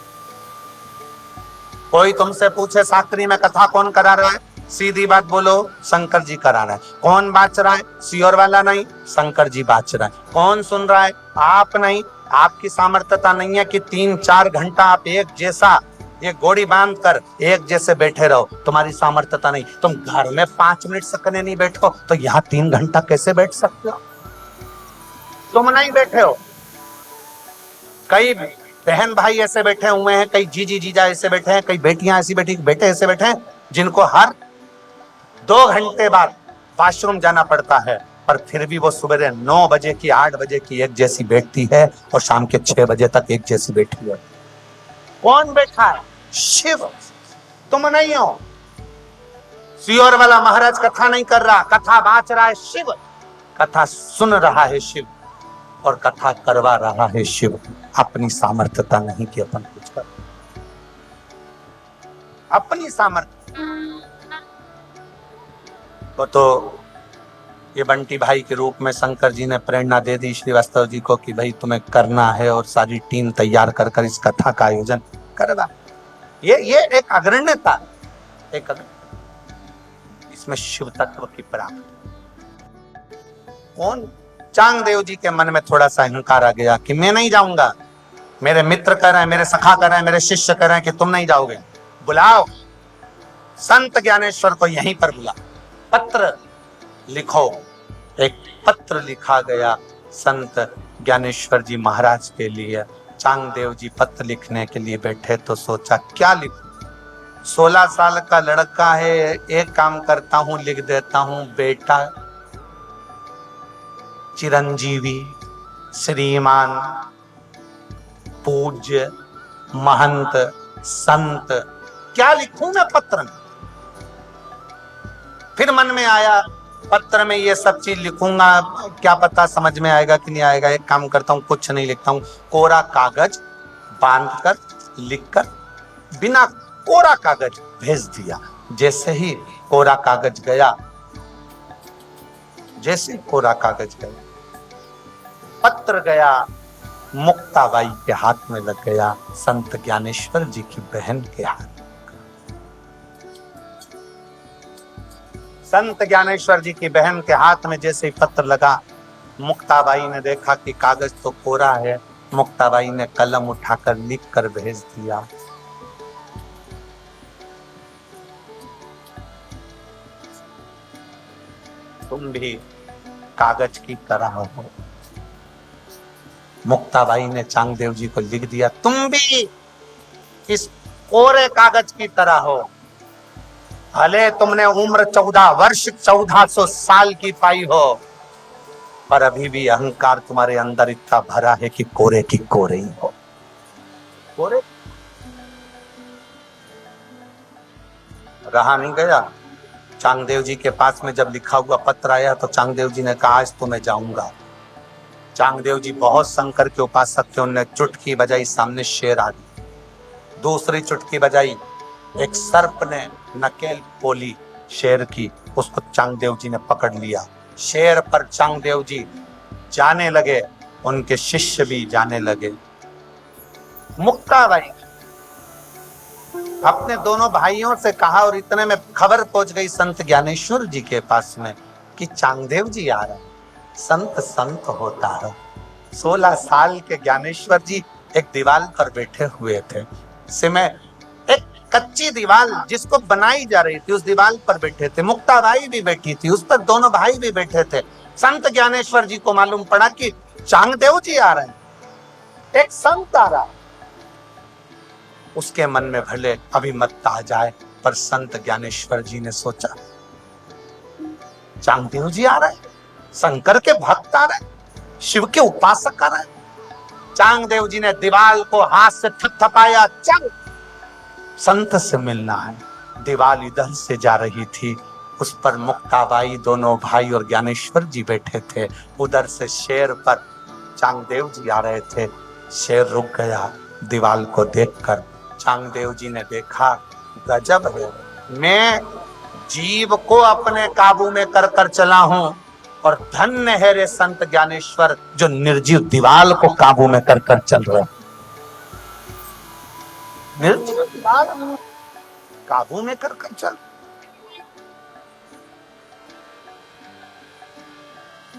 कोई तुमसे पूछे साकरी में कथा कौन करा रहा है, सीधी बात बोलो, शंकर जी करा रहा है। कौन बाच रहा है? सियोर वाला नहीं, शंकर जी बाच रहा है। कौन सुन रहा है? आप नहीं। आपकी सामर्थ्यता नहीं है कि 3-4 घंटा आप एक जैसा ये गोड़ी बांध कर एक जैसे बैठे रहो। तुम्हारी सामर्थ्यता नहीं। तुम घर में 5 मिनट सकने नहीं बैठो तो यहाँ 3 घंटा कैसे बैठ सकते हो? तुम नहीं बैठे हो। कई बहन भाई ऐसे बैठे हुए हैं, कई जीजी जीजा ऐसे बैठे हैं, कई बेटियां ऐसी बैठी, बेटे ऐसे बैठे हैं जिनको हर 2 घंटे बाद वॉशरूम जाना पड़ता है, पर फिर भी वो सुबह 9 बजे की 8 बजे की एक जैसी बैठती है और शाम के 6 बजे तक एक जैसी बैठी है। कौन बैठा है? शिव। तुम नहीं हो। सियोर वाला महाराज कथा नहीं कर रहा, कथा बांच रहा है शिव, कथा सुन रहा है शिव और कथा करवा रहा है शिव। अपनी सामर्थ्यता नहीं कि अपन कुछ कर, अपनी सामर्थ्य। तो ये बंटी भाई के रूप में शंकर जी ने प्रेरणा दे दी श्रीवास्तव जी को कि भाई तुम्हें करना है और सारी टीम तैयार कर कर इस कथा का आयोजन करवा। ये एक अग्रण्यता, एक इसमें शिव तत्व की प्राप्ति। कौन? चांगदेव जी के मन में थोड़ा सा अहंकार आ गया कि मैं नहीं जाऊंगा, मेरे मित्र कह रहे हैं, मेरे सखा कह रहे हैं, मेरे शिष्य कह रहे हैं कि तुम नहीं जाओगे। बुलाओ संत ज्ञानेश्वर को यहीं पर बुला, पत्र लिखो। एक पत्र लिखा गया संत ज्ञानेश्वर जी महाराज के लिए। चांगदेव जी पत्र लिखने के लिए बैठे तो सोचा क्या लिखूं। 16 साल का लड़का है, एक काम करता हूं लिख देता हूं, बेटा चिरंजीवी श्रीमान पूज्य महंत संत, क्या लिखूं मैं पत्र में। फिर मन में आया पत्र में ये सब चीज लिखूंगा, क्या पता समझ में आएगा कि नहीं आएगा। एक काम करता हूं, कुछ नहीं लिखता हूं, कोरा कागज बांधकर लिखकर बिना कोरा कागज भेज दिया। जैसे ही कोरा कागज गया, जैसे ही कोरा कागज गया, पत्र गया मुक्ताबाई के हाथ में लग गया, संत ज्ञानेश्वर जी की बहन के हाथ। संत ज्ञानेश्वर जी की बहन के हाथ में जैसे ही पत्र लगा, मुक्ताबाई ने देखा कि कागज तो कोरा है। मुक्ताबाई ने कलम उठाकर लिख कर भेज दिया, तुम भी कागज की तरह हो। मुक्ताबाई ने चांगदेव जी को लिख दिया, तुम भी इस कोरे कागज की तरह हो। भले तुमने उम्र 14 वर्ष 1400 साल की पाई हो, पर अभी भी अहंकार तुम्हारे अंदर इतना भरा है कि कोरे की कोरे ही हो। कोरे रहा नहीं गया। चांगदेव जी के पास में जब लिखा हुआ पत्र आया तो चांगदेव जी ने कहा आज तो मैं जाऊंगा। चांगदेव जी बहुत शंकर के उपासक थे, उन्होंने चुटकी बजाई, सामने शेर आ गया। दूसरी चुटकी बजाई, एक सर्प ने नकेल बोली शेर की, उसको चांगदेव जी ने पकड़ लिया। शेर पर चांगदेव जी जाने लगे, उनके शिष्य भी जाने लगे। मुक्ताबाई अपने दोनों भाइयों से कहा और इतने में खबर पहुंच गई संत ज्ञानेश्वर जी के पास में कि चांगदेव जी आ रहे हैं। संत संत होता है। 16 साल के ज्ञानेश्वर जी एक दीवार पर बैठे हुए थे। समय एक कच्ची दीवार जिसको बनाई जा रही थी, उस दीवार पर बैठे थे। मुक्ताबाई भी बैठी थी, उस पर दोनों भाई भी बैठे थे। संत ज्ञानेश्वर जी को मालूम पड़ा कि चांगदेव जी आ रहे हैं, एक संत आ रहा है। उसके मन में भले अभिमत आ जाए, पर संत ज्ञानेश्वर जी ने सोचा चांगदेव जी आ रहे हैं, शंकर के भक्त आ रहे हैं, शिव के उपासक आ रहे हैं। चांगदेव जी ने दीवाल को हाथ से थपथपाया, चल संत से मिलना है। दीवाल इधर से जा रही थी, उस पर मुक्ताबाई, दोनों भाई और ज्ञानेश्वर जी बैठे थे। उधर से शेर पर चांगदेव जी आ रहे थे। शेर रुक गया दीवाल को देखकर। चांगदेव जी ने देखा, गजब है, मैं जीव को अपने काबू में कर कर चला हूं, और धन्य है रे संत ज्ञानेश्वर जो निर्जीव दीवाल को काबू में कर कर चल रहे। निर्जीव दीवाल काबू में कर कर चल।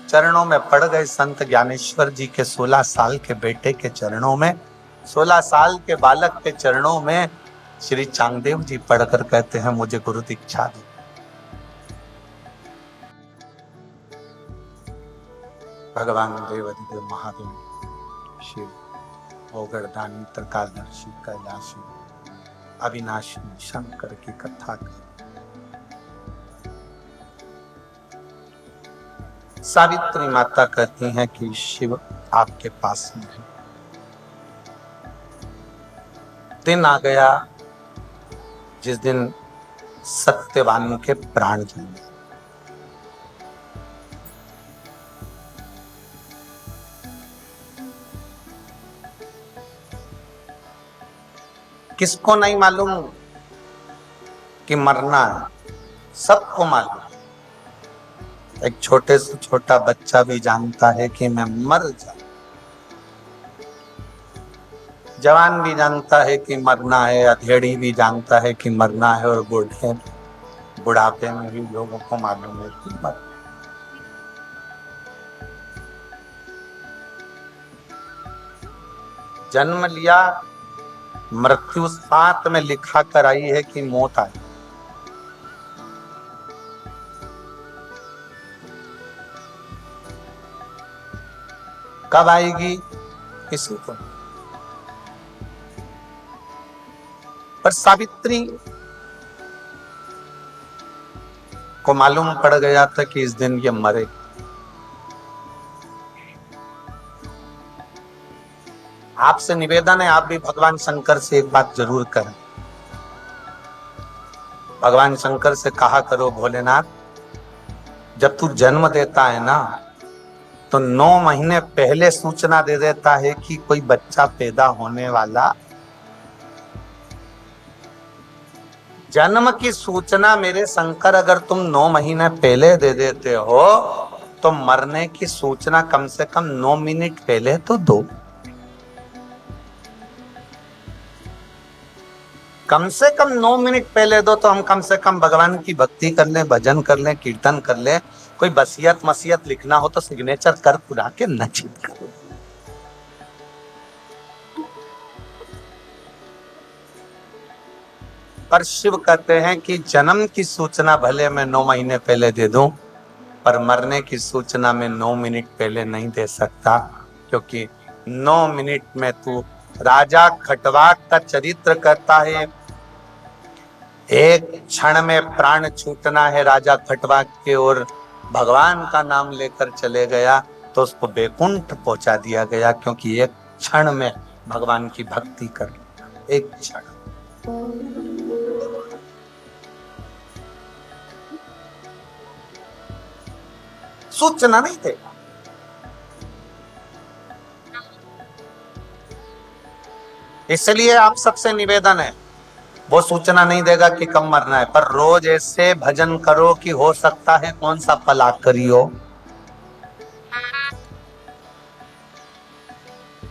चरणों में पड़ गए संत ज्ञानेश्वर जी के 16 साल के बेटे के चरणों में, 16 साल के बालक के चरणों में श्री चांगदेव जी पढ़कर कहते हैं, मुझे गुरु दीक्षा दो। भगवान देवाधिदेव महादेव शिव ओगरदानी त्रिकालदर्शी कैलाशी अविनाशी शंकर की कथा कर। सावित्री माता कहती हैं कि शिव आपके पास में है। दिन आ गया जिस दिन सत्यवान के प्राण जाएंगे। किसको नहीं मालूम कि मरना है? सबको मालूम। एक छोटे से छोटा बच्चा भी जानता है कि मैं मर जाऊं। जवान भी जानता है कि मरना है, अधेड़ी भी जानता है कि मरना है, और बुढ़ापे में भी लोगों को मालूम है कि मरना। जन्म लिया, मृत्यु साथ में लिखा कर आई है कि मौत आई। कब आएगी किसी को, पर सावित्री को मालूम पड़ गया था कि इस दिन ये मरे। आपसे निवेदन है, आप भी भगवान शंकर से एक बात जरूर करें। भगवान शंकर से कहा करो, भोलेनाथ, जब तू जन्म देता है ना, तो 9 महीने पहले सूचना दे देता है कि कोई बच्चा पैदा होने वाला। जन्म की सूचना मेरे शंकर अगर तुम 9 महीने पहले दे देते हो, तो मरने की सूचना कम से कम 9 मिनट पहले तो दो। कम से कम 9 मिनट पहले दो, तो हम कम से कम भगवान की भक्ति कर लें, भजन कर लें, कीर्तन कर लें। कोई वसीयत मसीयत लिखना हो तो सिग्नेचर कर पुरा के नचित करो। पर शिव कहते हैं कि जन्म की सूचना भले मैं 9 महीने पहले दे दूं, पर मरने की सूचना में 9 मिनट पहले नहीं दे सकता, क्योंकि 9 मिनट में तू राजा खटवाक का चरित्र करता है। एक क्षण में प्राण छूटना है राजा खटवाक के, और भगवान का नाम लेकर चले गया तो उसको बैकुंठ पहुंचा दिया गया, क्योंकि एक क्षण में भगवान की भक्ति कर लिया। एक क्षण। सूचना नहीं देगा। इसलिए आप सबसे निवेदन है, वो सूचना नहीं देगा कि कब मरना है, पर रोज ऐसे भजन करो कि हो सकता है कौन सा फल आखिरी हो।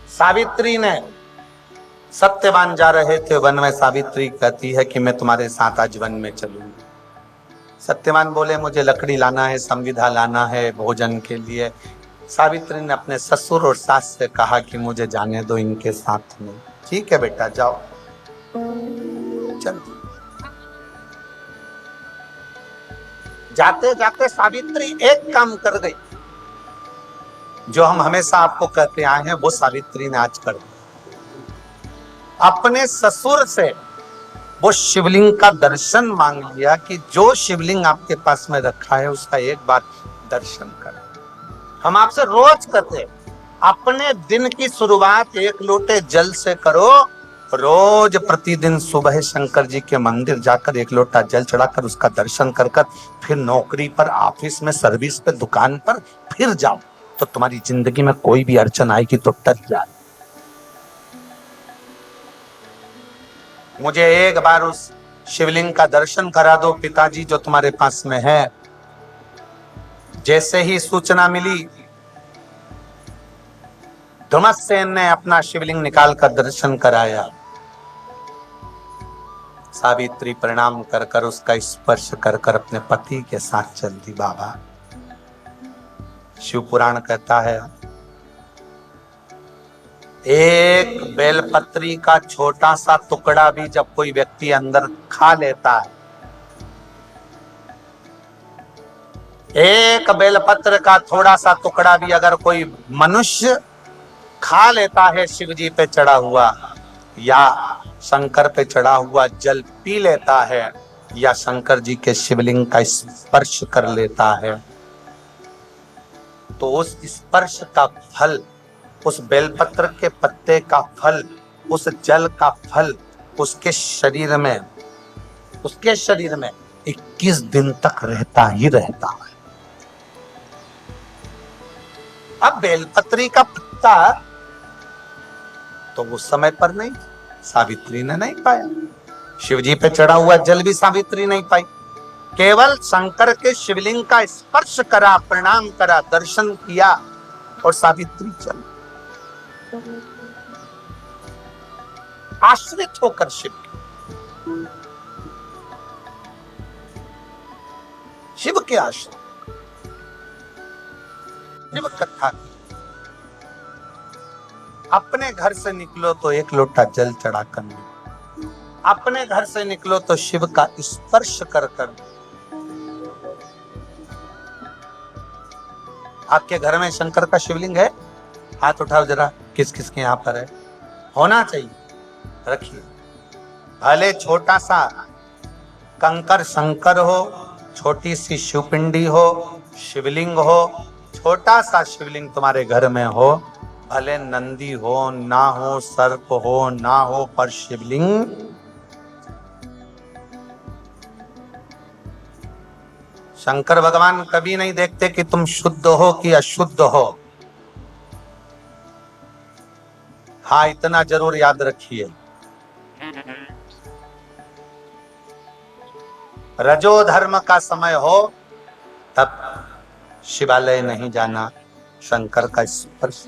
सावित्री ने, सत्यवान जा रहे थे वन में, सावित्री कहती है कि मैं तुम्हारे साथ आज वन में चलूंगी। सत्यवान बोले मुझे लकड़ी लाना है, संविधा लाना है भोजन के लिए। सावित्री ने अपने ससुर और सास से कहा कि मुझे जाने दो इनके साथ में। ठीक है बेटा जाओ। चल। जाते जाते सावित्री एक काम कर गई, जो हम हमेशा आपको कहते आए हैं, वो सावित्री ने आज कर दिया। अपने ससुर से वो शिवलिंग का दर्शन मांग लिया कि जो शिवलिंग आपके पास में रखा है उसका एक बार दर्शन कर। हम आपसे रोज कहते, अपने दिन की शुरुआत एक लोटे जल से करो। रोज प्रतिदिन सुबह शंकर जी के मंदिर जाकर एक लोटा जल चढ़ाकर उसका दर्शन कर फिर नौकरी पर, ऑफिस में, सर्विस पे, दुकान पर फिर जाओ, तो तुम्हारी जिंदगी में कोई भी अड़चन आएगी तो टल जाए। मुझे एक बार उस शिवलिंग का दर्शन करा दो पिताजी जो तुम्हारे पास में है। जैसे ही सूचना मिली, धुमसेन ने अपना शिवलिंग निकालकर दर्शन कराया। सावित्री प्रणाम कर कर उसका स्पर्श कर कर अपने पति के साथ चल दी। बाबा, शिव पुराण कहता है, एक बेलपत्री का छोटा सा टुकड़ा भी जब कोई व्यक्ति अंदर खा लेता है, एक बेलपत्र का थोड़ा सा टुकड़ा भी अगर कोई मनुष्य खा लेता है, शिव जी पे चढ़ा हुआ या शंकर पे चढ़ा हुआ जल पी लेता है, या शंकर जी के शिवलिंग का स्पर्श कर लेता है, तो उस स्पर्श का फल, उस बेलपत्र के पत्ते का फल, उस जल का फल उसके शरीर में, उसके शरीर में 21 दिन तक रहता ही रहता है। अब बेलपत्री का पत्ता तो उस समय पर नहीं, सावित्री ने नहीं पाया। शिवजी पे चढ़ा हुआ जल भी सावित्री नहीं पाई। केवल शंकर के शिवलिंग का स्पर्श करा, प्रणाम करा, दर्शन किया और सावित्री चल आश्रित होकर शिव के आश्रित शिव कथा की। अपने घर से निकलो तो एक लोटा जल चढ़ाकर निकलो, अपने घर से निकलो तो शिव का स्पर्श कर कर। आपके घर में शंकर का शिवलिंग है? हाथ उठाओ जरा, किस किस के यहां पर है? होना चाहिए, रखिए। भले छोटा सा कंकर शंकर हो, छोटी सी शिवपिंडी हो, शिवलिंग हो, छोटा सा शिवलिंग तुम्हारे घर में हो, भले नंदी हो ना हो, सर्प हो ना हो, पर शिवलिंग शंकर भगवान कभी नहीं देखते कि तुम शुद्ध हो कि अशुद्ध हो। हाँ, इतना जरूर याद रखिए, रजो धर्म का समय हो तब शिवालय नहीं जाना, शंकर का स्पर्श।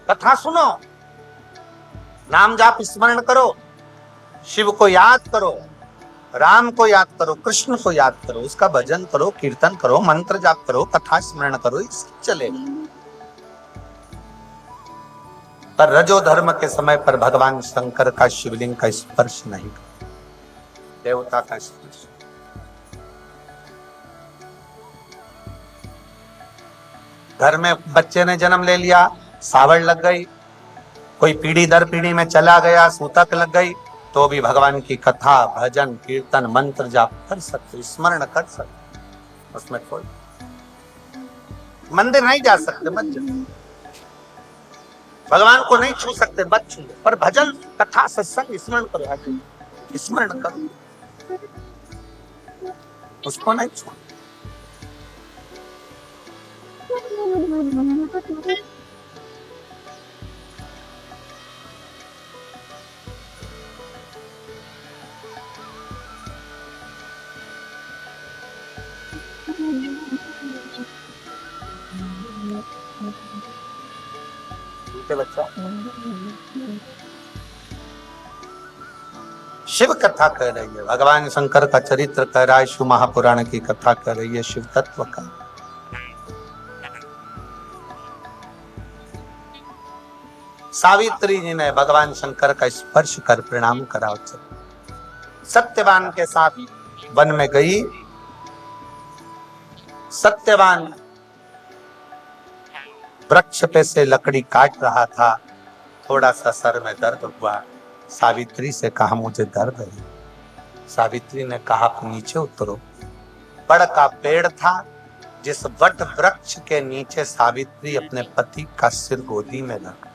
कथा सुनो, नाम जाप स्मरण करो, शिव को याद करो, राम को याद करो, कृष्ण को याद करो, उसका भजन करो, कीर्तन करो, मंत्र जाप करो, कथा स्मरण करो, इससे चलेगा। पर रजो धर्म के समय पर भगवान शंकर का शिवलिंग का स्पर्श नहीं करो, देवता का स्पर्श। घर में बच्चे ने जन्म ले लिया, सावड़ लग गई, कोई पीढ़ी दर पीढ़ी में चला गया, सूतक लग गई, तो भी भगवान की कथा, भजन, कीर्तन, मंत्र जाप कर सकते, स्मरण कर सकते, उसमें कोई मंदिर नहीं जा सकते, मत जाओ, भगवान को नहीं छू सकते, मत छू, पर भजन, कथा, सत्संग स्मरण करो, स्मरण करो, उसको नहीं छू। बच्चा शिव कथा कह रही है, भगवान शंकर का चरित्र कह रहा है, शिव महापुराण की कथा कह रही है, शिव तत्व का। सावित्री जी ने भगवान शंकर का स्पर्श कर प्रणाम करा। सत्यवान के साथ वन में गई, सत्यवान वृक्ष पे से लकड़ी काट रहा था, थोड़ा सा सर में दर्द हुआ, सावित्री से कहा मुझे दर्द है। सावित्री ने कहा नीचे उतरो। बड़ का पेड़ था, जिस वट वृक्ष के नीचे सावित्री अपने पति का सिर गोदी में रखा।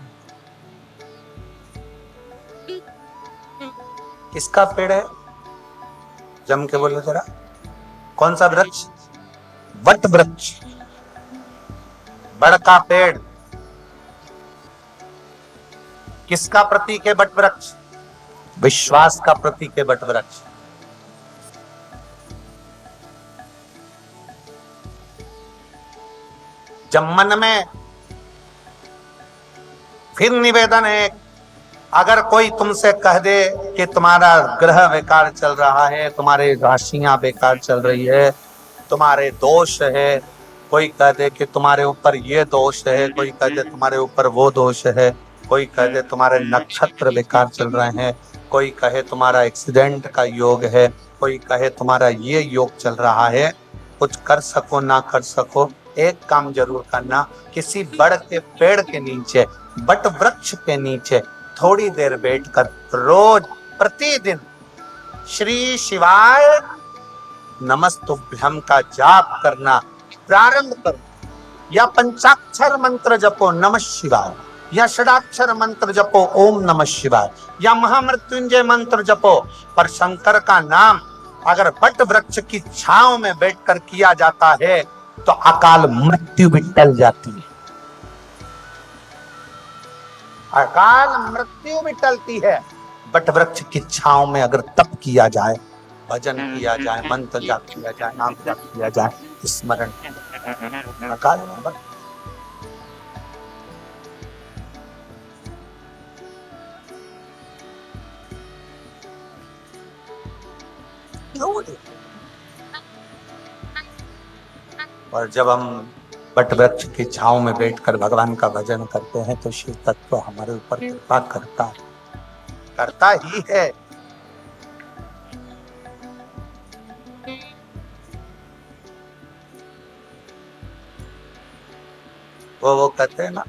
किसका पेड़ है? जम के बोलो जरा, कौन सा वृक्ष? वट वृक्ष, बड़ का पेड़। किसका प्रतीक है वट वृक्ष? विश्वास का प्रतीक है वट वृक्ष। जब मन में फिर निवेदन है, अगर कोई तुमसे कह दे कि तुम्हारा ग्रह बेकार चल रहा है, तुम्हारे राशियां बेकार चल रही है, तुम्हारे दोष है, कोई कह दे कि तुम्हारे ऊपर ये दोष है, कोई कह दे तुम्हारे ऊपर वो दोष है, कोई कह दे तुम्हारे नक्षत्र बेकार चल रहे हैं, कोई कहे तुम्हारा एक्सीडेंट का योग है, कोई कहे तुम्हारा ये योग चल रहा है, कुछ कर सको ना कर सको, एक काम जरूर करना, किसी बड़ के पेड़ के नीचे, बट वृक्ष के नीचे थोड़ी देर बैठकर रोज प्रतिदिन श्री शिवाय नमस्तुभ्यं का जाप करना प्रारंभ करो, या पंचाक्षर मंत्र जपो, नमः शिवाय, या षडाक्षर मंत्र जपो ओम नमः शिवाय, या महामृत्युंजय मंत्र जपो, पर शंकर का नाम अगर वट वृक्ष की छांव में बैठकर किया जाता है तो अकाल मृत्यु भी टल जाती है। अकाल मृत्यु भी टलती है। वट वृक्ष की छांव में अगर तप किया जाए, भजन किया जाए, मंत्र जाप किया जाए, नाम जाप किया जाए, स्मरण अकाल में और जब हम वट वृक्ष की छांव में बैठकर भगवान का भजन करते हैं तो शिव तत्व हमारे ऊपर कृपा करता ही है। वो कहते हैं ना,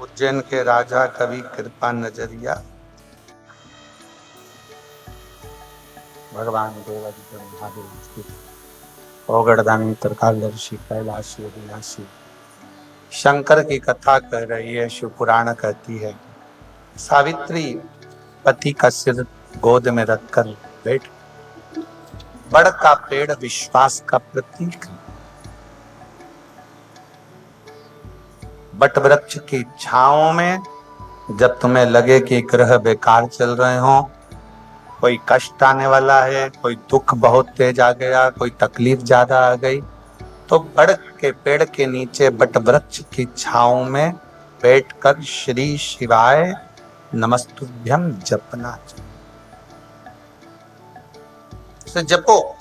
उज्जैन के राजा कवि कृपा नजरिया, भगवान देवादिदेव महादेव ओगड़दानी त्रिकालदर्शी कैलाशी अविनाशी। शंकर की कथा कह रही है, शिव पुराण कहती है सावित्री पति का सिर गोद में रखकर बैठ, बड़ का पेड़ विश्वास का प्रतीक, वट वृक्ष की छांव में जब तुम्हें लगे कि ग्रह बेकार चल रहे हो, कोई कष्ट आने वाला है, कोई दुख बहुत तेज आ गया, कोई तकलीफ ज्यादा आ गई, तो बड़ के पेड़ के नीचे वट वृक्ष की छांव में बैठकर श्री शिवाय नमस्तुभ्यम जपना चाहिए। जपो।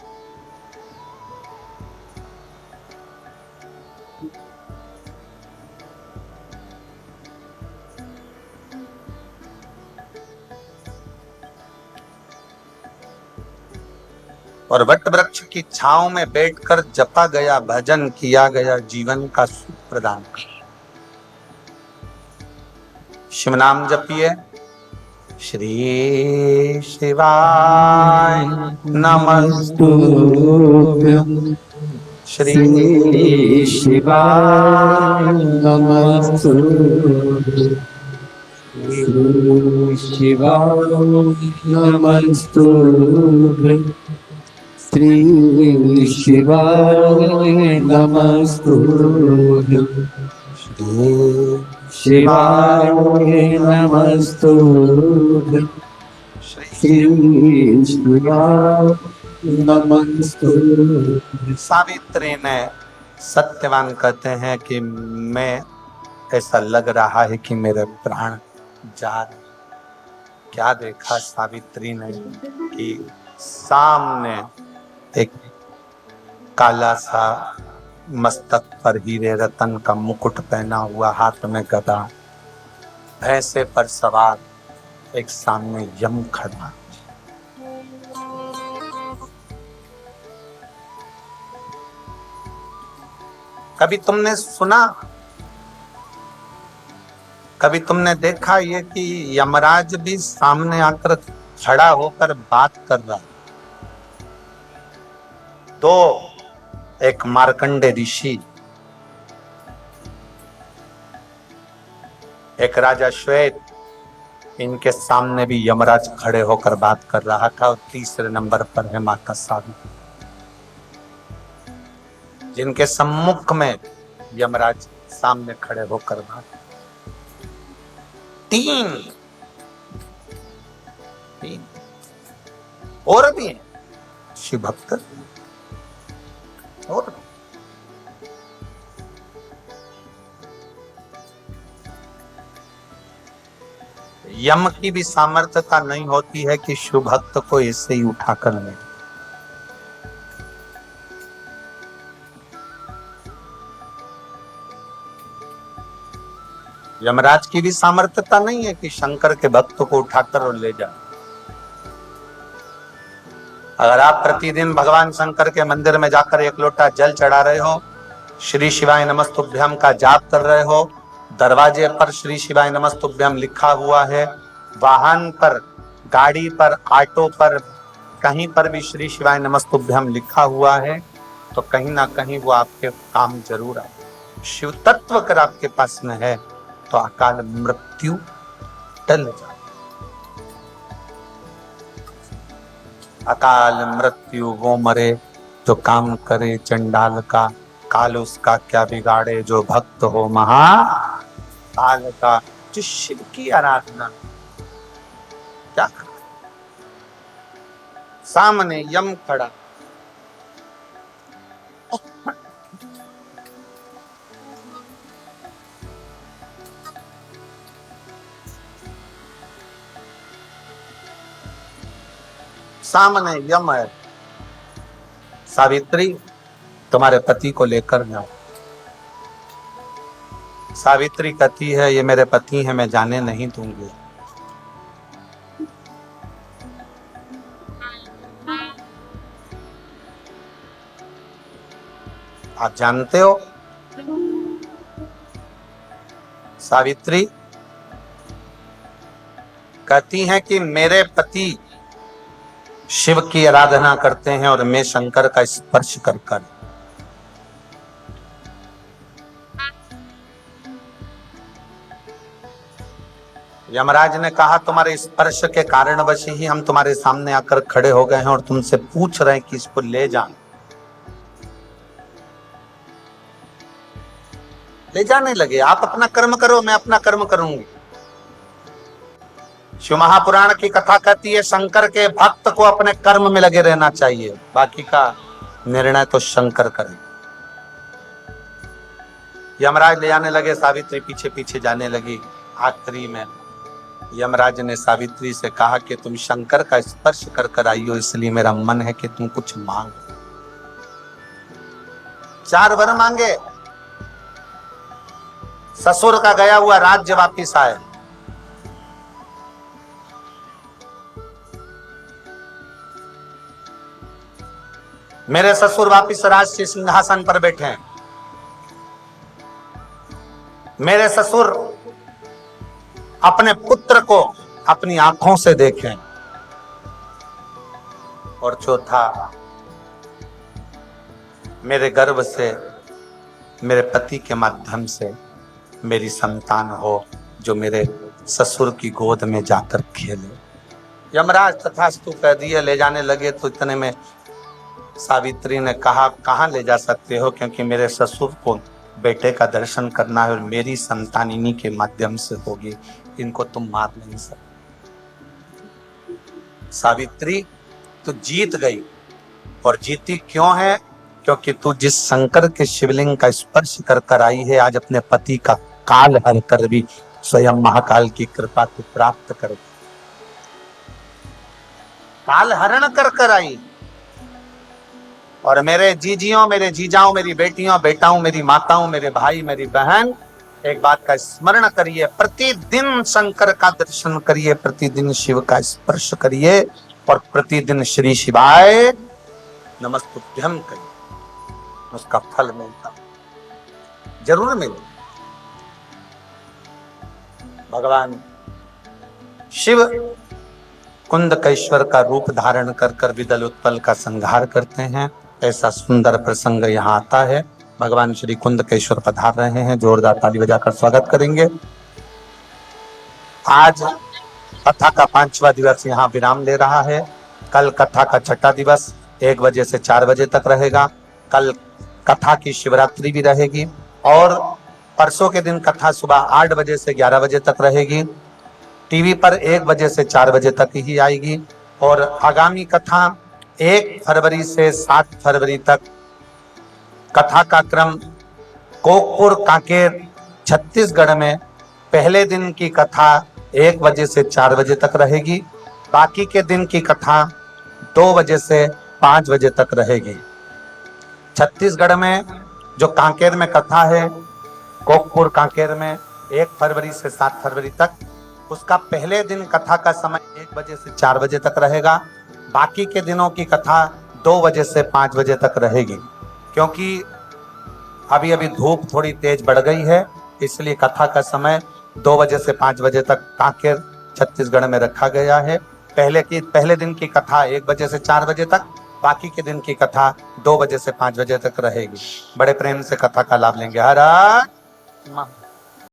और वट वृक्ष की छांव में बैठकर जपा गया भजन किया गया जीवन का सुख प्रदान कर। शिव नाम जपिए, श्री शिवाय नमस्तुभ्यं, श्री शिवाय नमस्तुभ्यं, श्री शिवाय नमस्तुभ्यं, श्री शिवाय नमस्तुभ्यं, श्री शिवाय नमस्तुभ्यं, श्री शिवाय नमस्तुभ्यं। सावित्री ने सत्यवान कहते हैं कि मैं ऐसा लग रहा है कि मेरे प्राण जा रहे। क्या देखा सावित्री ने कि सामने एक काला सा मस्तक पर हीरे रतन का मुकुट पहना हुआ, हाथ में गदा, भैंसे पर सवार एक सामने यम खड़ा। कभी तुमने सुना, कभी तुमने देखा ये कि यमराज भी सामने आकर खड़ा होकर बात कर रहा? तो एक मार्कंडे ऋषि, एक राजा श्वेत, इनके सामने भी यमराज खड़े होकर बात कर रहा था। और तीसरे नंबर पर है माता सावित्री, जिनके सम्मुख में यमराज सामने खड़े होकर बात। तीन और भी हैं शिव भक्त, और यम की भी सामर्थ्यता नहीं होती है कि शिव भक्त को ऐसे ही उठा कर ले। यमराज की भी सामर्थ्यता नहीं है कि शंकर के भक्त को उठाकर और ले जाए। अगर आप प्रतिदिन भगवान शंकर के मंदिर में जाकर एक लोटा जल चढ़ा रहे हो, श्री शिवाय नमस्तुभ्यम का जाप कर रहे हो, दरवाजे पर श्री शिवाय नमस्तुभ्यम लिखा हुआ है, वाहन पर, गाड़ी पर, ऑटो पर, कहीं पर भी श्री शिवाय नमस्तुभ्यम लिखा हुआ है, तो कहीं ना कहीं वो आपके काम जरूर आए। शिव तत्व अगर आपके पास में है तो अकाल मृत्यु टल जाए। अकाल मृत्यु वो मरे जो काम करे चंडाल का, काल उसका क्या बिगाड़े जो भक्त हो महाकाल का। जो शिव की आराधना क्या कर, सामने यम खड़ा, सामने यम है। सावित्री तुम्हारे पति को लेकर जाओ। सावित्री कहती है ये मेरे पति हैं, मैं जाने नहीं दूंगी। आप जानते हो सावित्री कहती हैं कि मेरे पति शिव की आराधना करते हैं और मैं शंकर का स्पर्श कर कर। यमराज ने कहा तुम्हारे स्पर्श के कारणवश ही हम तुम्हारे सामने आकर खड़े हो गए हैं और तुमसे पूछ रहे हैं कि इसको ले जाना। ले जाने लगे, आप अपना कर्म करो, मैं अपना कर्म करूंगी। शिव महापुराण की कथा कहती है शंकर के भक्त को अपने कर्म में लगे रहना चाहिए, बाकी का निर्णय तो शंकर करें। यमराज ले जाने लगे, सावित्री पीछे पीछे जाने लगी। आखिरी में यमराज ने सावित्री से कहा कि तुम शंकर का स्पर्श कर कर आई हो, इसलिए मेरा मन है कि तुम कुछ मांगो। 4 वर मांगे। ससुर का गया हुआ राज्य वापिस आए, मेरे ससुर वापिस राज के सिंहासन पर बैठे हैं। मेरे ससुर अपने पुत्र को अपनी आंखों से देखें। और चौथा, मेरे गर्भ से मेरे पति के माध्यम से मेरी संतान हो जो मेरे ससुर की गोद में जाकर खेले। यमराज तथास्तु कह दिए, ले जाने लगे। तो इतने में सावित्री ने कहा कहां ले जा सकते हो, क्योंकि मेरे ससुर को बेटे का दर्शन करना है और मेरी संतान इन्हीं के माध्यम से होगी, इनको तुम मार नहीं सकते। सावित्री तू जीत गई। और जीती क्यों है? क्योंकि तू जिस शंकर के शिवलिंग का स्पर्श कर कर आई है, आज अपने पति का काल हर कर भी स्वयं महाकाल की कृपा तू प्राप्त कर, काल हरण कर कर आई। और मेरे जीजियों, मेरे जीजाओं, मेरी बेटियों, बेटाओं, मेरी माताओं, मेरे भाई, मेरी बहन, एक बात का स्मरण करिए, प्रतिदिन शंकर का दर्शन करिए, प्रतिदिन शिव का स्पर्श करिए और प्रतिदिन श्री शिवाय नमस्तुभ्यम करिए, उसका फल मिलता, जरूर मिले। भगवान शिव कुंदकेश्वर का रूप धारण कर कर विदल उत्पल का संहार करते हैं। ऐसा सुंदर प्रसंग यहाँ आता है। भगवान श्री कुंदकेश्वर पधार रहे हैं, जोरदार ताली बजाकर स्वागत करेंगे। आज कथा का 5वां दिवस यहाँ विराम ले रहा है। कल कथा का 6ठा दिवस 1 बजे से 4 बजे तक रहेगा। कल कथा की शिवरात्रि भी रहेगी और परसों के दिन कथा सुबह 8 बजे से 11 बजे तक रहेगी। टीवी पर 1 बजे से 4 बजे तक ही आएगी। और आगामी कथा 1 फरवरी से 7 फरवरी तक कथा का क्रम कोकपुर कांकेर छत्तीसगढ़ में पहले दिन की कथा 1 बजे से 4 बजे तक रहेगी। बाकी के दिन की कथा 2 बजे से 5 बजे तक रहेगी। छत्तीसगढ़ में जो कांकेर में कथा है, कोकपुर कांकेर में 1 फरवरी से 7 फरवरी तक, उसका पहले दिन कथा का समय 1 बजे से 4 बजे तक रहेगा। बाकी के दिनों की कथा 2 बजे से 5 बजे तक रहेगी। क्योंकि अभी अभी धूप थोड़ी तेज बढ़ गई है, इसलिए कथा का समय 2 बजे से 5 बजे तक कांकेर छत्तीसगढ़ में रखा गया है। पहले दिन की कथा 1 बजे से 4 बजे तक, बाकी के दिन की कथा 2 बजे से 5 बजे तक रहेगी। बड़े प्रेम से कथा का लाभ लेंगे। हर हर